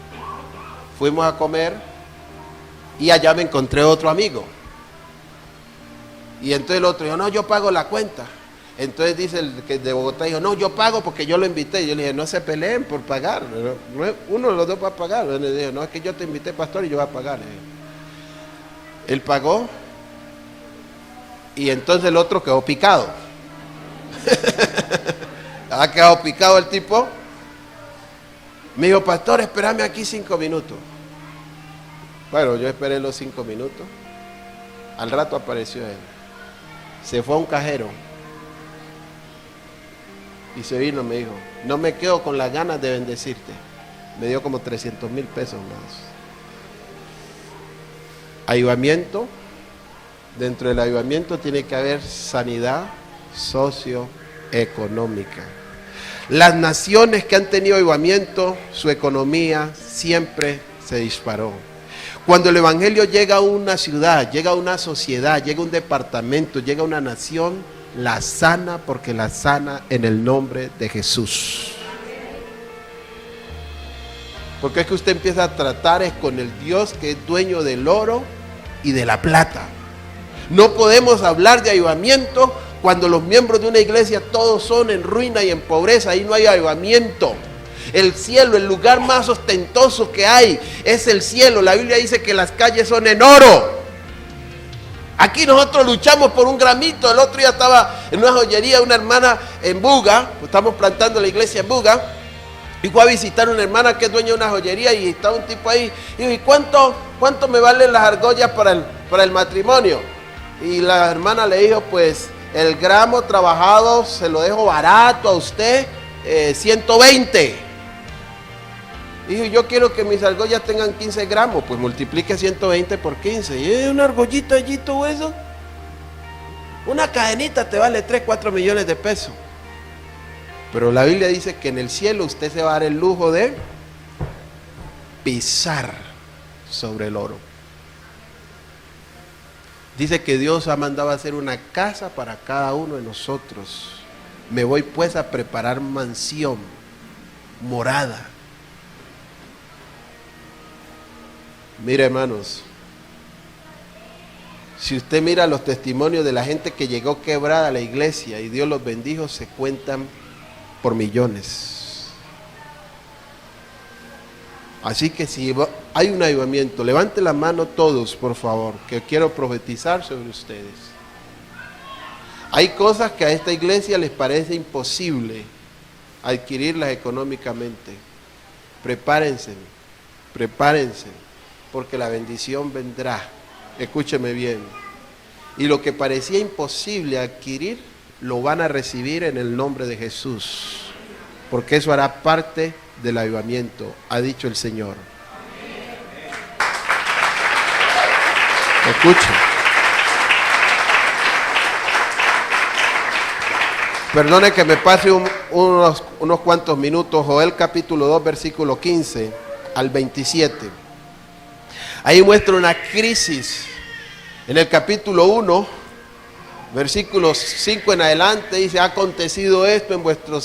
Fuimos a comer y allá me encontré otro amigo. Y entonces el otro dijo, no, yo pago la cuenta. Entonces dice el que de Bogotá, dijo, no, yo pago porque yo lo invité. Y yo le dije, no se peleen por pagar. Uno de los dos va a pagar. Y le dije, no, es que yo te invité, pastor, y yo voy a pagar. Él pagó. Y entonces el otro quedó picado. Ha quedado picado el tipo. Me dijo, pastor, espérame aquí 5 minutos. Bueno, yo esperé los 5 minutos. Al rato apareció él. Se fue a un cajero. Y se vino y me dijo, no me quedo con las ganas de bendecirte. Me dio como 300,000 pesos más. Avivamiento. Dentro del avivamiento tiene que haber sanidad socioeconómica. Las naciones que han tenido avivamiento, su economía siempre se disparó. Cuando el evangelio llega a una ciudad, llega a una sociedad, llega a un departamento, llega a una nación, la sana porque la sana en el nombre de Jesús. Porque es que usted empieza a tratar es con el Dios que es dueño del oro y de la plata. No podemos hablar de avivamiento cuando los miembros de una iglesia todos son en ruina y en pobreza. Ahí no hay avivamiento. El cielo, el lugar más ostentoso que hay, es el cielo. La Biblia dice que las calles son en oro. Aquí nosotros luchamos por un gramito. El otro día estaba en una joyería, una hermana en Buga, estamos plantando la iglesia en Buga, y fue a visitar una hermana que es dueña de una joyería, y estaba un tipo ahí, y dijo, ¿y cuánto me valen las argollas para el matrimonio? Y la hermana le dijo, pues el gramo trabajado se lo dejo barato a usted, 120. Dijo, yo quiero que mis argollas tengan 15 gramos, pues multiplique 120 por 15. Y una argollita allí, todo eso. Una cadenita te vale 3, 4 millones de pesos. Pero la Biblia dice que en el cielo usted se va a dar el lujo de pisar sobre el oro. Dice que Dios ha mandado a hacer una casa para cada uno de nosotros. Me voy pues a preparar mansión, morada. Mira, hermanos, si usted mira los testimonios de la gente que llegó quebrada a la iglesia y Dios los bendijo, se cuentan por millones. Así que si hay un avivamiento, levante la mano todos, por favor, que quiero profetizar sobre ustedes. Hay cosas que a esta iglesia les parece imposible adquirirlas económicamente. Prepárense, porque la bendición vendrá. Escúcheme bien. Y lo que parecía imposible adquirir, lo van a recibir en el nombre de Jesús, porque eso hará parte del avivamiento, ha dicho el Señor. Escuchen. Perdone que me pase unos cuantos minutos. Joel capítulo 2, versículo 15 al 27. Ahí muestra una crisis. En el capítulo 1, versículos 5 en adelante, dice, ha acontecido esto en vuestro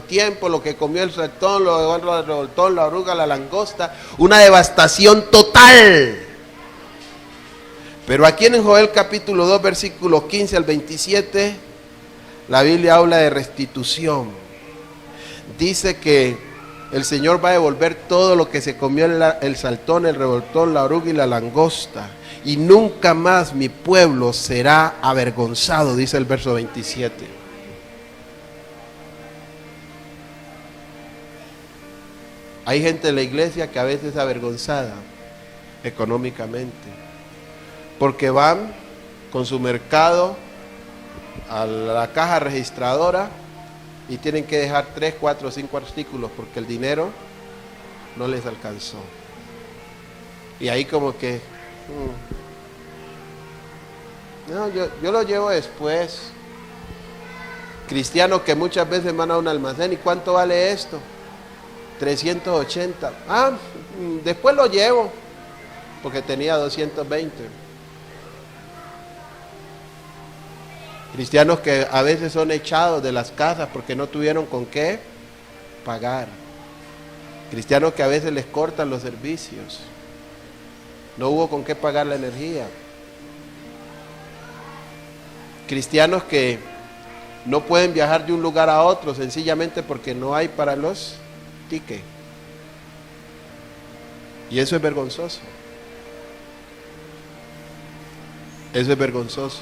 tiempo, lo que comió el ratón, lo que el revoltón, la oruga, la langosta, una devastación total. Pero aquí en Joel capítulo 2, versículos 15 al 27, la Biblia habla de restitución. Dice que el Señor va a devolver todo lo que se comió el saltón, el revoltón, la oruga y la langosta. Y nunca más mi pueblo será avergonzado, dice el verso 27. Hay gente en la iglesia que a veces es avergonzada económicamente, porque van con su mercado a la caja registradora y tienen que dejar 3, 4, 5 artículos porque el dinero no les alcanzó. Y ahí como que, no, yo lo llevo después. Cristianos que muchas veces van a un almacén, ¿y cuánto vale esto? 380. Después lo llevo, porque tenía 220. Cristianos que a veces son echados de las casas porque no tuvieron con qué pagar. Cristianos que a veces les cortan los servicios. No hubo con qué pagar la energía. Cristianos que no pueden viajar de un lugar a otro sencillamente porque no hay para los tickets. Y eso es vergonzoso. Eso es vergonzoso.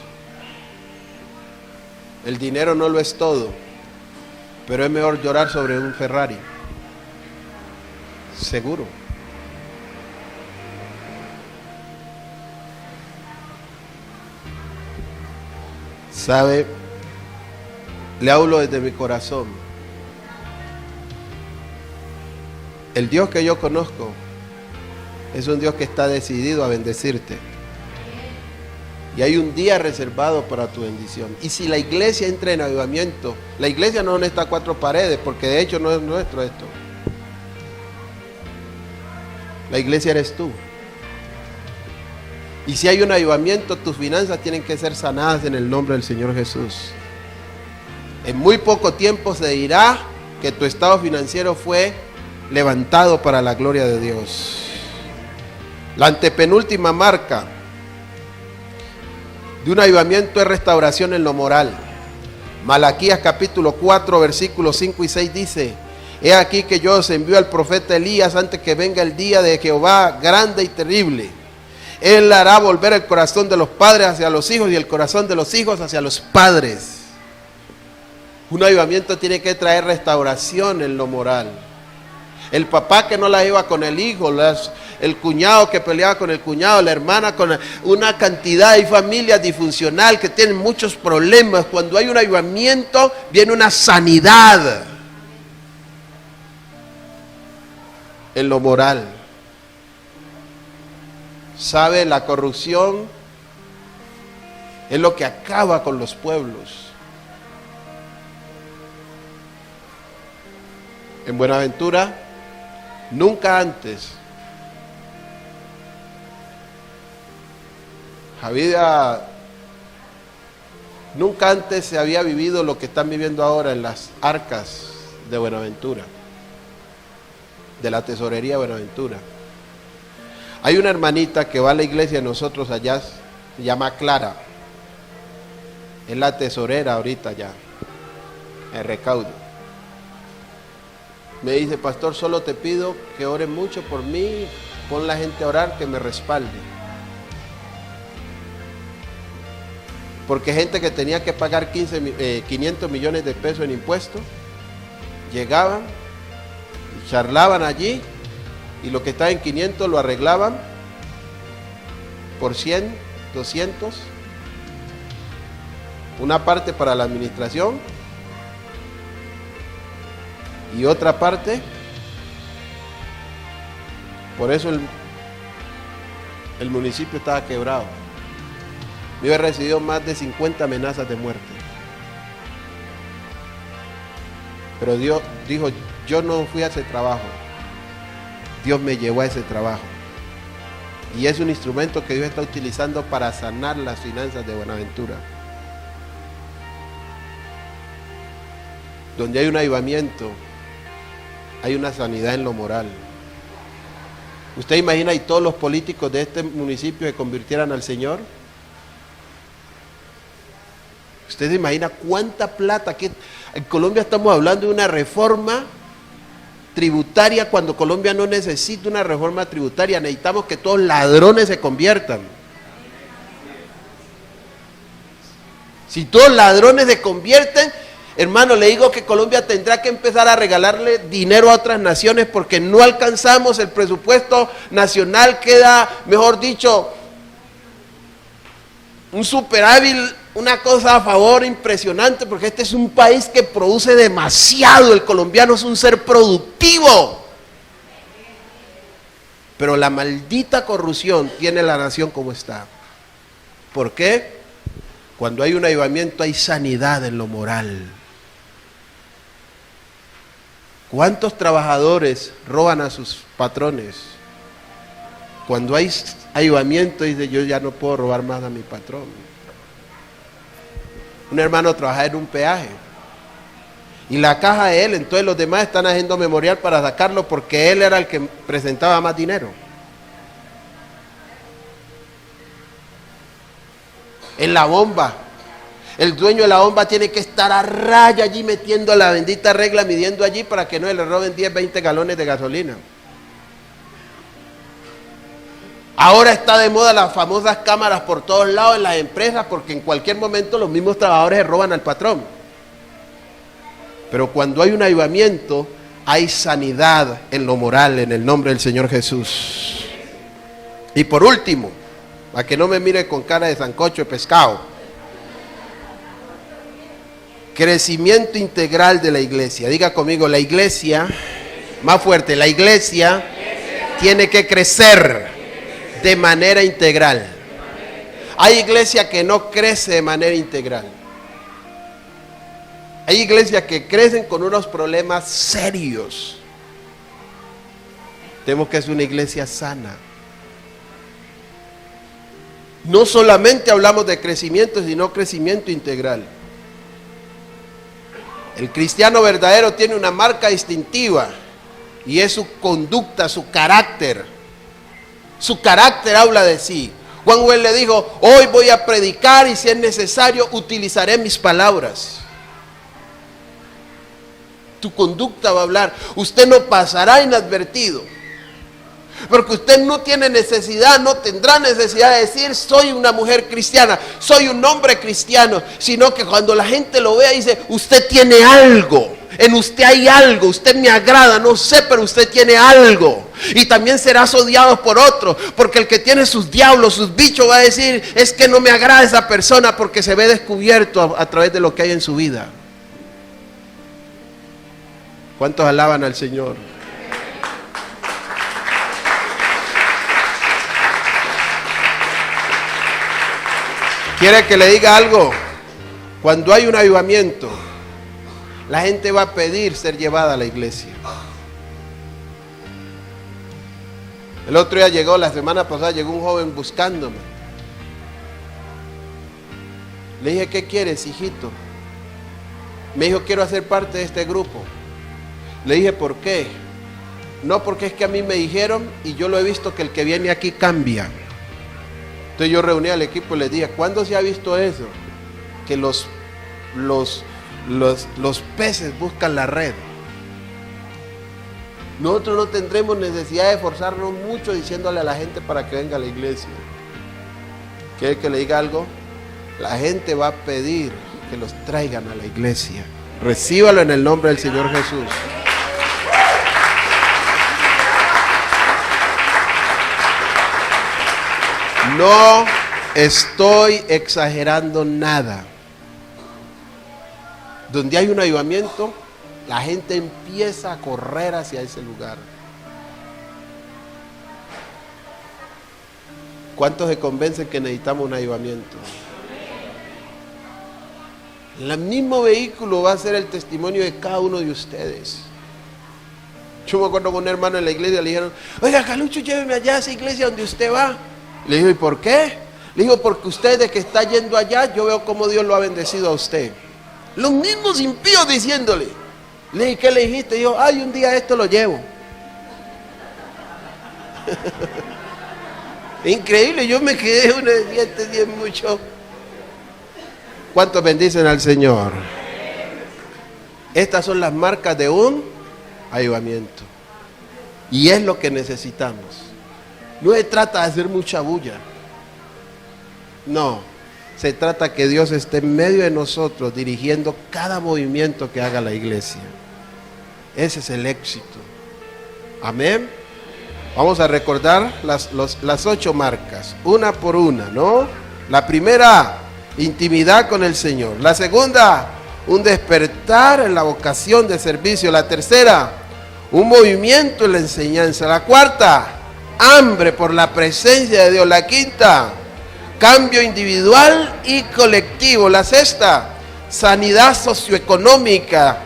El dinero no lo es todo, pero es mejor llorar sobre un Ferrari. Seguro. ¿Sabe? Le hablo desde mi corazón. El Dios que yo conozco es un Dios que está decidido a bendecirte. Y hay un día reservado para tu bendición. Y si la iglesia entra en avivamiento, la iglesia no está a 4 paredes, porque de hecho no es nuestro esto. La iglesia eres tú. Y si hay un avivamiento, tus finanzas tienen que ser sanadas en el nombre del Señor Jesús. En muy poco tiempo se dirá que tu estado financiero fue levantado para la gloria de Dios. La antepenúltima marca de un avivamiento es restauración en lo moral. Malaquías capítulo 4, versículos 5 y 6 dice: he aquí que yo os envío al profeta Elías antes que venga el día de Jehová grande y terrible. Él hará volver el corazón de los padres hacia los hijos y el corazón de los hijos hacia los padres. Un avivamiento tiene que traer restauración en lo moral. El papá que no la iba con el hijo, el cuñado que peleaba con el cuñado, la hermana con una cantidad de familias disfuncional que tienen muchos problemas. Cuando hay un avivamiento, viene una sanidad en lo moral. ¿Sabe? La corrupción es lo que acaba con los pueblos. En Buenaventura, nunca antes se había vivido lo que están viviendo ahora en las arcas de Buenaventura, de la tesorería de Buenaventura. Hay una hermanita que va a la iglesia de nosotros allá, se llama Clara, es la tesorera ahorita ya, el recaudo. Me dice: pastor, solo te pido que ores mucho por mí, pon la gente a orar, que me respalde. Porque gente que tenía que pagar 500 millones de pesos en impuestos, llegaban y charlaban allí, y lo que estaba en 500 lo arreglaban por 100, 200, una parte para la administración y otra parte. Por eso el municipio estaba quebrado. Yo he recibido más de 50 amenazas de muerte. Pero Dios dijo: yo no fui a ese trabajo, Dios me llevó a ese trabajo. Y es un instrumento que Dios está utilizando para sanar las finanzas de Buenaventura. Donde hay un avivamiento, hay una sanidad en lo moral. ¿Usted imagina y todos los políticos de este municipio se convirtieran al Señor? ¿Usted se imagina cuánta plata? Que en Colombia estamos hablando de una reforma tributaria cuando Colombia no necesita una reforma tributaria. Necesitamos que todos ladrones se conviertan. Si todos ladrones se convierten, hermano, le digo que Colombia tendrá que empezar a regalarle dinero a otras naciones porque no alcanzamos el presupuesto nacional. Queda, mejor dicho, un superávit, una cosa a favor impresionante, porque este es un país que produce demasiado. El colombiano es un ser productivo. Pero la maldita corrupción tiene la nación como está. ¿Por qué? Cuando hay un avivamiento hay sanidad en lo moral. ¿Cuántos trabajadores roban a sus patrones? Cuando hay avivamiento dice: yo ya no puedo robar más a mi patrón. Un hermano trabajaba en un peaje y la caja de él, entonces los demás están haciendo memorial para sacarlo porque él era el que presentaba más dinero. En la bomba, el dueño de la bomba tiene que estar a raya allí metiendo la bendita regla, midiendo allí para que no le roben 10, 20 galones de gasolina. Ahora está de moda las famosas cámaras por todos lados en las empresas, porque en cualquier momento los mismos trabajadores se roban al patrón. Pero cuando hay un avivamiento, hay sanidad en lo moral, en el nombre del Señor Jesús. Y por último, para que no me mire con cara de sancocho de pescado, crecimiento integral de la iglesia. Diga conmigo: la iglesia, más fuerte, la iglesia tiene que crecer de manera integral. Hay iglesia que no crece de manera integral. Hay iglesias que crecen con unos problemas serios. Tenemos que ser una iglesia sana. No solamente hablamos de crecimiento, sino crecimiento integral. El cristiano verdadero tiene una marca distintiva y es su conducta, su carácter. Su carácter habla de sí. Juan Wesley le dijo, hoy voy a predicar y si es necesario utilizaré mis palabras. Tu conducta va a hablar. Usted no pasará inadvertido. Porque usted no tiene necesidad, no tendrá necesidad de decir soy una mujer cristiana, soy un hombre cristiano, sino que cuando la gente lo vea dice, usted tiene algo, en usted hay algo, usted me agrada, no sé, pero usted tiene algo. Y también serás odiado por otros, porque el que tiene sus diablos, sus bichos va a decir, es que no me agrada esa persona porque se ve descubierto a través de lo que hay en su vida. ¿Cuántos alaban al Señor? ¿Quiere que le diga algo? Cuando hay un avivamiento, la gente va a pedir ser llevada a la iglesia. El otro día llegó, la semana pasada llegó un joven buscándome. Le dije, ¿qué quieres, hijito? Me dijo, quiero hacer parte de este grupo. Le dije, ¿por qué? No, porque es que a mí me dijeron y yo lo he visto que el que viene aquí cambia. Entonces yo reuní al equipo y les dije, ¿cuándo se ha visto eso? Que los peces buscan la red. Nosotros no tendremos necesidad de esforzarnos mucho diciéndole a la gente para que venga a la iglesia. ¿Quiere que le diga algo? La gente va a pedir que los traigan a la iglesia. Recíbalo en el nombre del Señor Jesús. No estoy exagerando nada. Donde hay un avivamiento, la gente empieza a correr hacia ese lugar. ¿Cuántos se convencen que necesitamos un avivamiento? El mismo vehículo va a ser el testimonio de cada uno de ustedes. Yo me acuerdo con un hermano en la iglesia, le dijeron, oiga, Calucho, lléveme allá a esa iglesia donde usted va. Le digo, ¿y por qué? Le digo, porque usted de que está yendo allá, yo veo cómo Dios lo ha bendecido a usted. Los mismos impíos diciéndole. Le dije, ¿qué le dijiste? Dijo, ay, un día esto lo llevo. Increíble, yo me quedé uno de 10 mucho. ¿Cuántos bendicen al Señor? Estas son las marcas de un avivamiento. Y es lo que necesitamos. No se trata de hacer mucha bulla. No, se trata que Dios esté en medio de nosotros dirigiendo cada movimiento que haga la iglesia. Ese es el éxito. Amén. Vamos a recordar las 8 marcas, una por una, ¿no? La primera, intimidad con el Señor. La segunda, un despertar en la vocación de servicio. La tercera, un movimiento en la enseñanza. La cuarta, hambre por la presencia de Dios. La quinta, cambio individual y colectivo. La sexta, sanidad socioeconómica.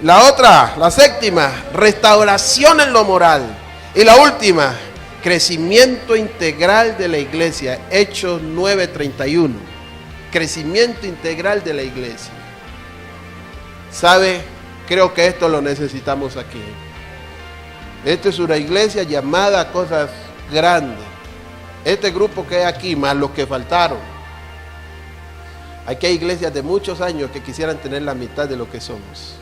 La séptima, restauración en lo moral. Y la última, crecimiento integral de la iglesia. Hechos 9:31. Crecimiento integral de la iglesia. ¿Sabe? Creo que esto lo necesitamos aquí. Esta es una iglesia llamada a cosas grandes. Este grupo que hay aquí, más los que faltaron. Aquí hay iglesias de muchos años que quisieran tener la mitad de lo que somos.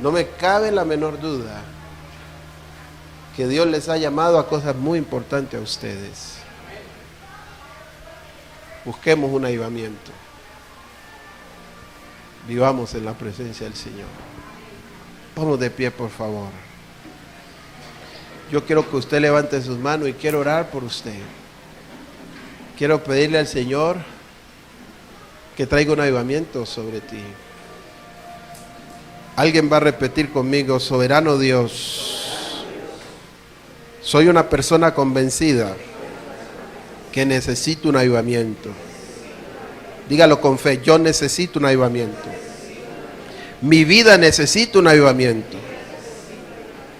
No me cabe la menor duda que Dios les ha llamado a cosas muy importantes a ustedes. Busquemos un avivamiento. Vivamos en la presencia del Señor. Vamos de pie, por favor. Yo quiero que usted levante sus manos y quiero orar por usted. Quiero pedirle al Señor que traiga un avivamiento sobre ti. Alguien va a repetir conmigo: soberano Dios, soy una persona convencida que necesito un avivamiento. Dígalo con fe: yo necesito un avivamiento. Mi vida necesita un avivamiento.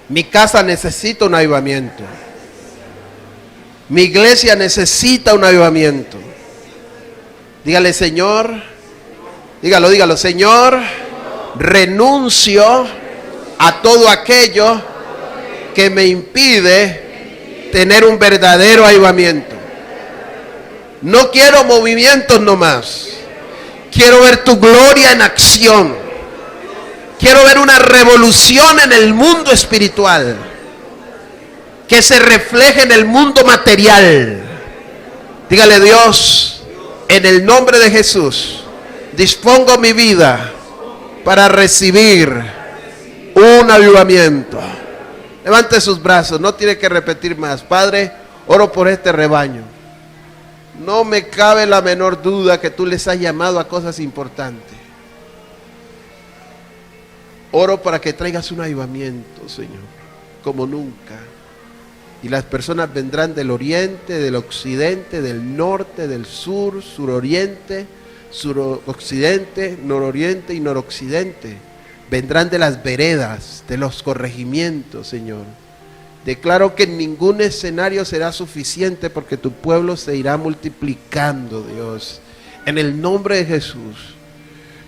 Mi casa necesita un avivamiento. Mi iglesia necesita un avivamiento. Dígale: Señor, dígalo, Señor, renuncio a todo aquello que me impide tener un verdadero avivamiento. No quiero movimientos nomás. Quiero ver tu gloria en acción. Quiero ver una revolución en el mundo espiritual, que se refleje en el mundo material. Dígale: Dios, en el nombre de Jesús, dispongo mi vida para recibir un avivamiento. Levante sus brazos, no tiene que repetir más. Padre, oro por este rebaño. No me cabe la menor duda que tú les has llamado a cosas importantes. Oro para que traigas un avivamiento, Señor, como nunca. Y las personas vendrán del oriente, del occidente, del norte, del sur, suroriente, suroccidente, nororiente y noroccidente. Vendrán de las veredas, de los corregimientos, Señor. Declaro que ningún escenario será suficiente, porque tu pueblo se irá multiplicando, Dios. En el nombre de Jesús.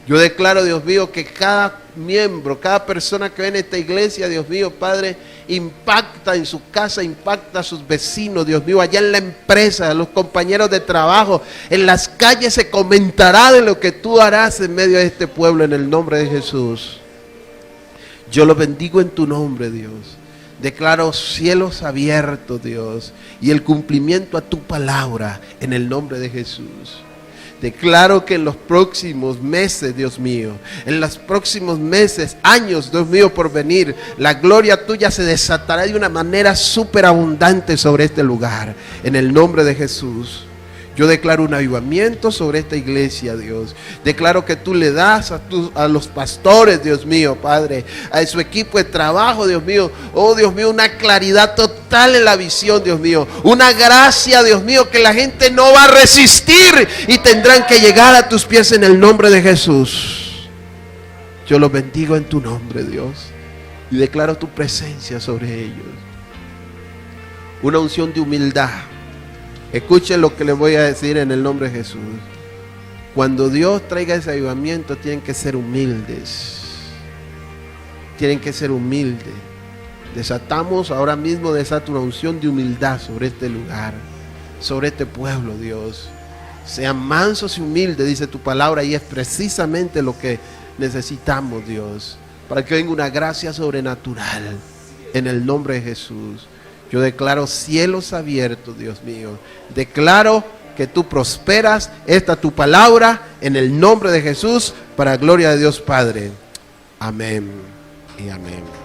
Yo declaro, Dios mío, que cada miembro, cada persona que ve en esta iglesia, Dios mío, Padre, impacta en su casa, impacta a sus vecinos, Dios mío, allá en la empresa, a los compañeros de trabajo, en las calles se comentará de lo que tú harás en medio de este pueblo, en el nombre de Jesús. Yo lo bendigo en tu nombre, Dios. Declaro cielos abiertos, Dios, y el cumplimiento a tu palabra en el nombre de Jesús. Declaro que en los próximos meses, Dios mío, en los próximos meses, años, Dios mío, por venir, la gloria tuya se desatará de una manera superabundante sobre este lugar, en el nombre de Jesús. Yo declaro un avivamiento sobre esta iglesia, Dios. Declaro que tú le das a los pastores, Dios mío, Padre, a su equipo de trabajo, Dios mío, oh Dios mío, una claridad total en la visión, Dios mío, una gracia, Dios mío, que la gente no va a resistir y tendrán que llegar a tus pies en el nombre de Jesús. Yo los bendigo en tu nombre, Dios, y declaro tu presencia sobre ellos. Una unción de humildad. Escuchen lo que les voy a decir en el nombre de Jesús. Cuando Dios traiga ese avivamiento, tienen que ser humildes. Tienen que ser humildes. Desatamos ahora mismo, desata una unción de humildad sobre este lugar, sobre este pueblo, Dios. Sean mansos y humildes, dice tu palabra, y es precisamente lo que necesitamos, Dios, para que venga una gracia sobrenatural en el nombre de Jesús. Yo declaro cielos abiertos, Dios mío. Declaro que tú prosperas. Esta tu palabra en el nombre de Jesús, para gloria de Dios Padre. Amén y amén.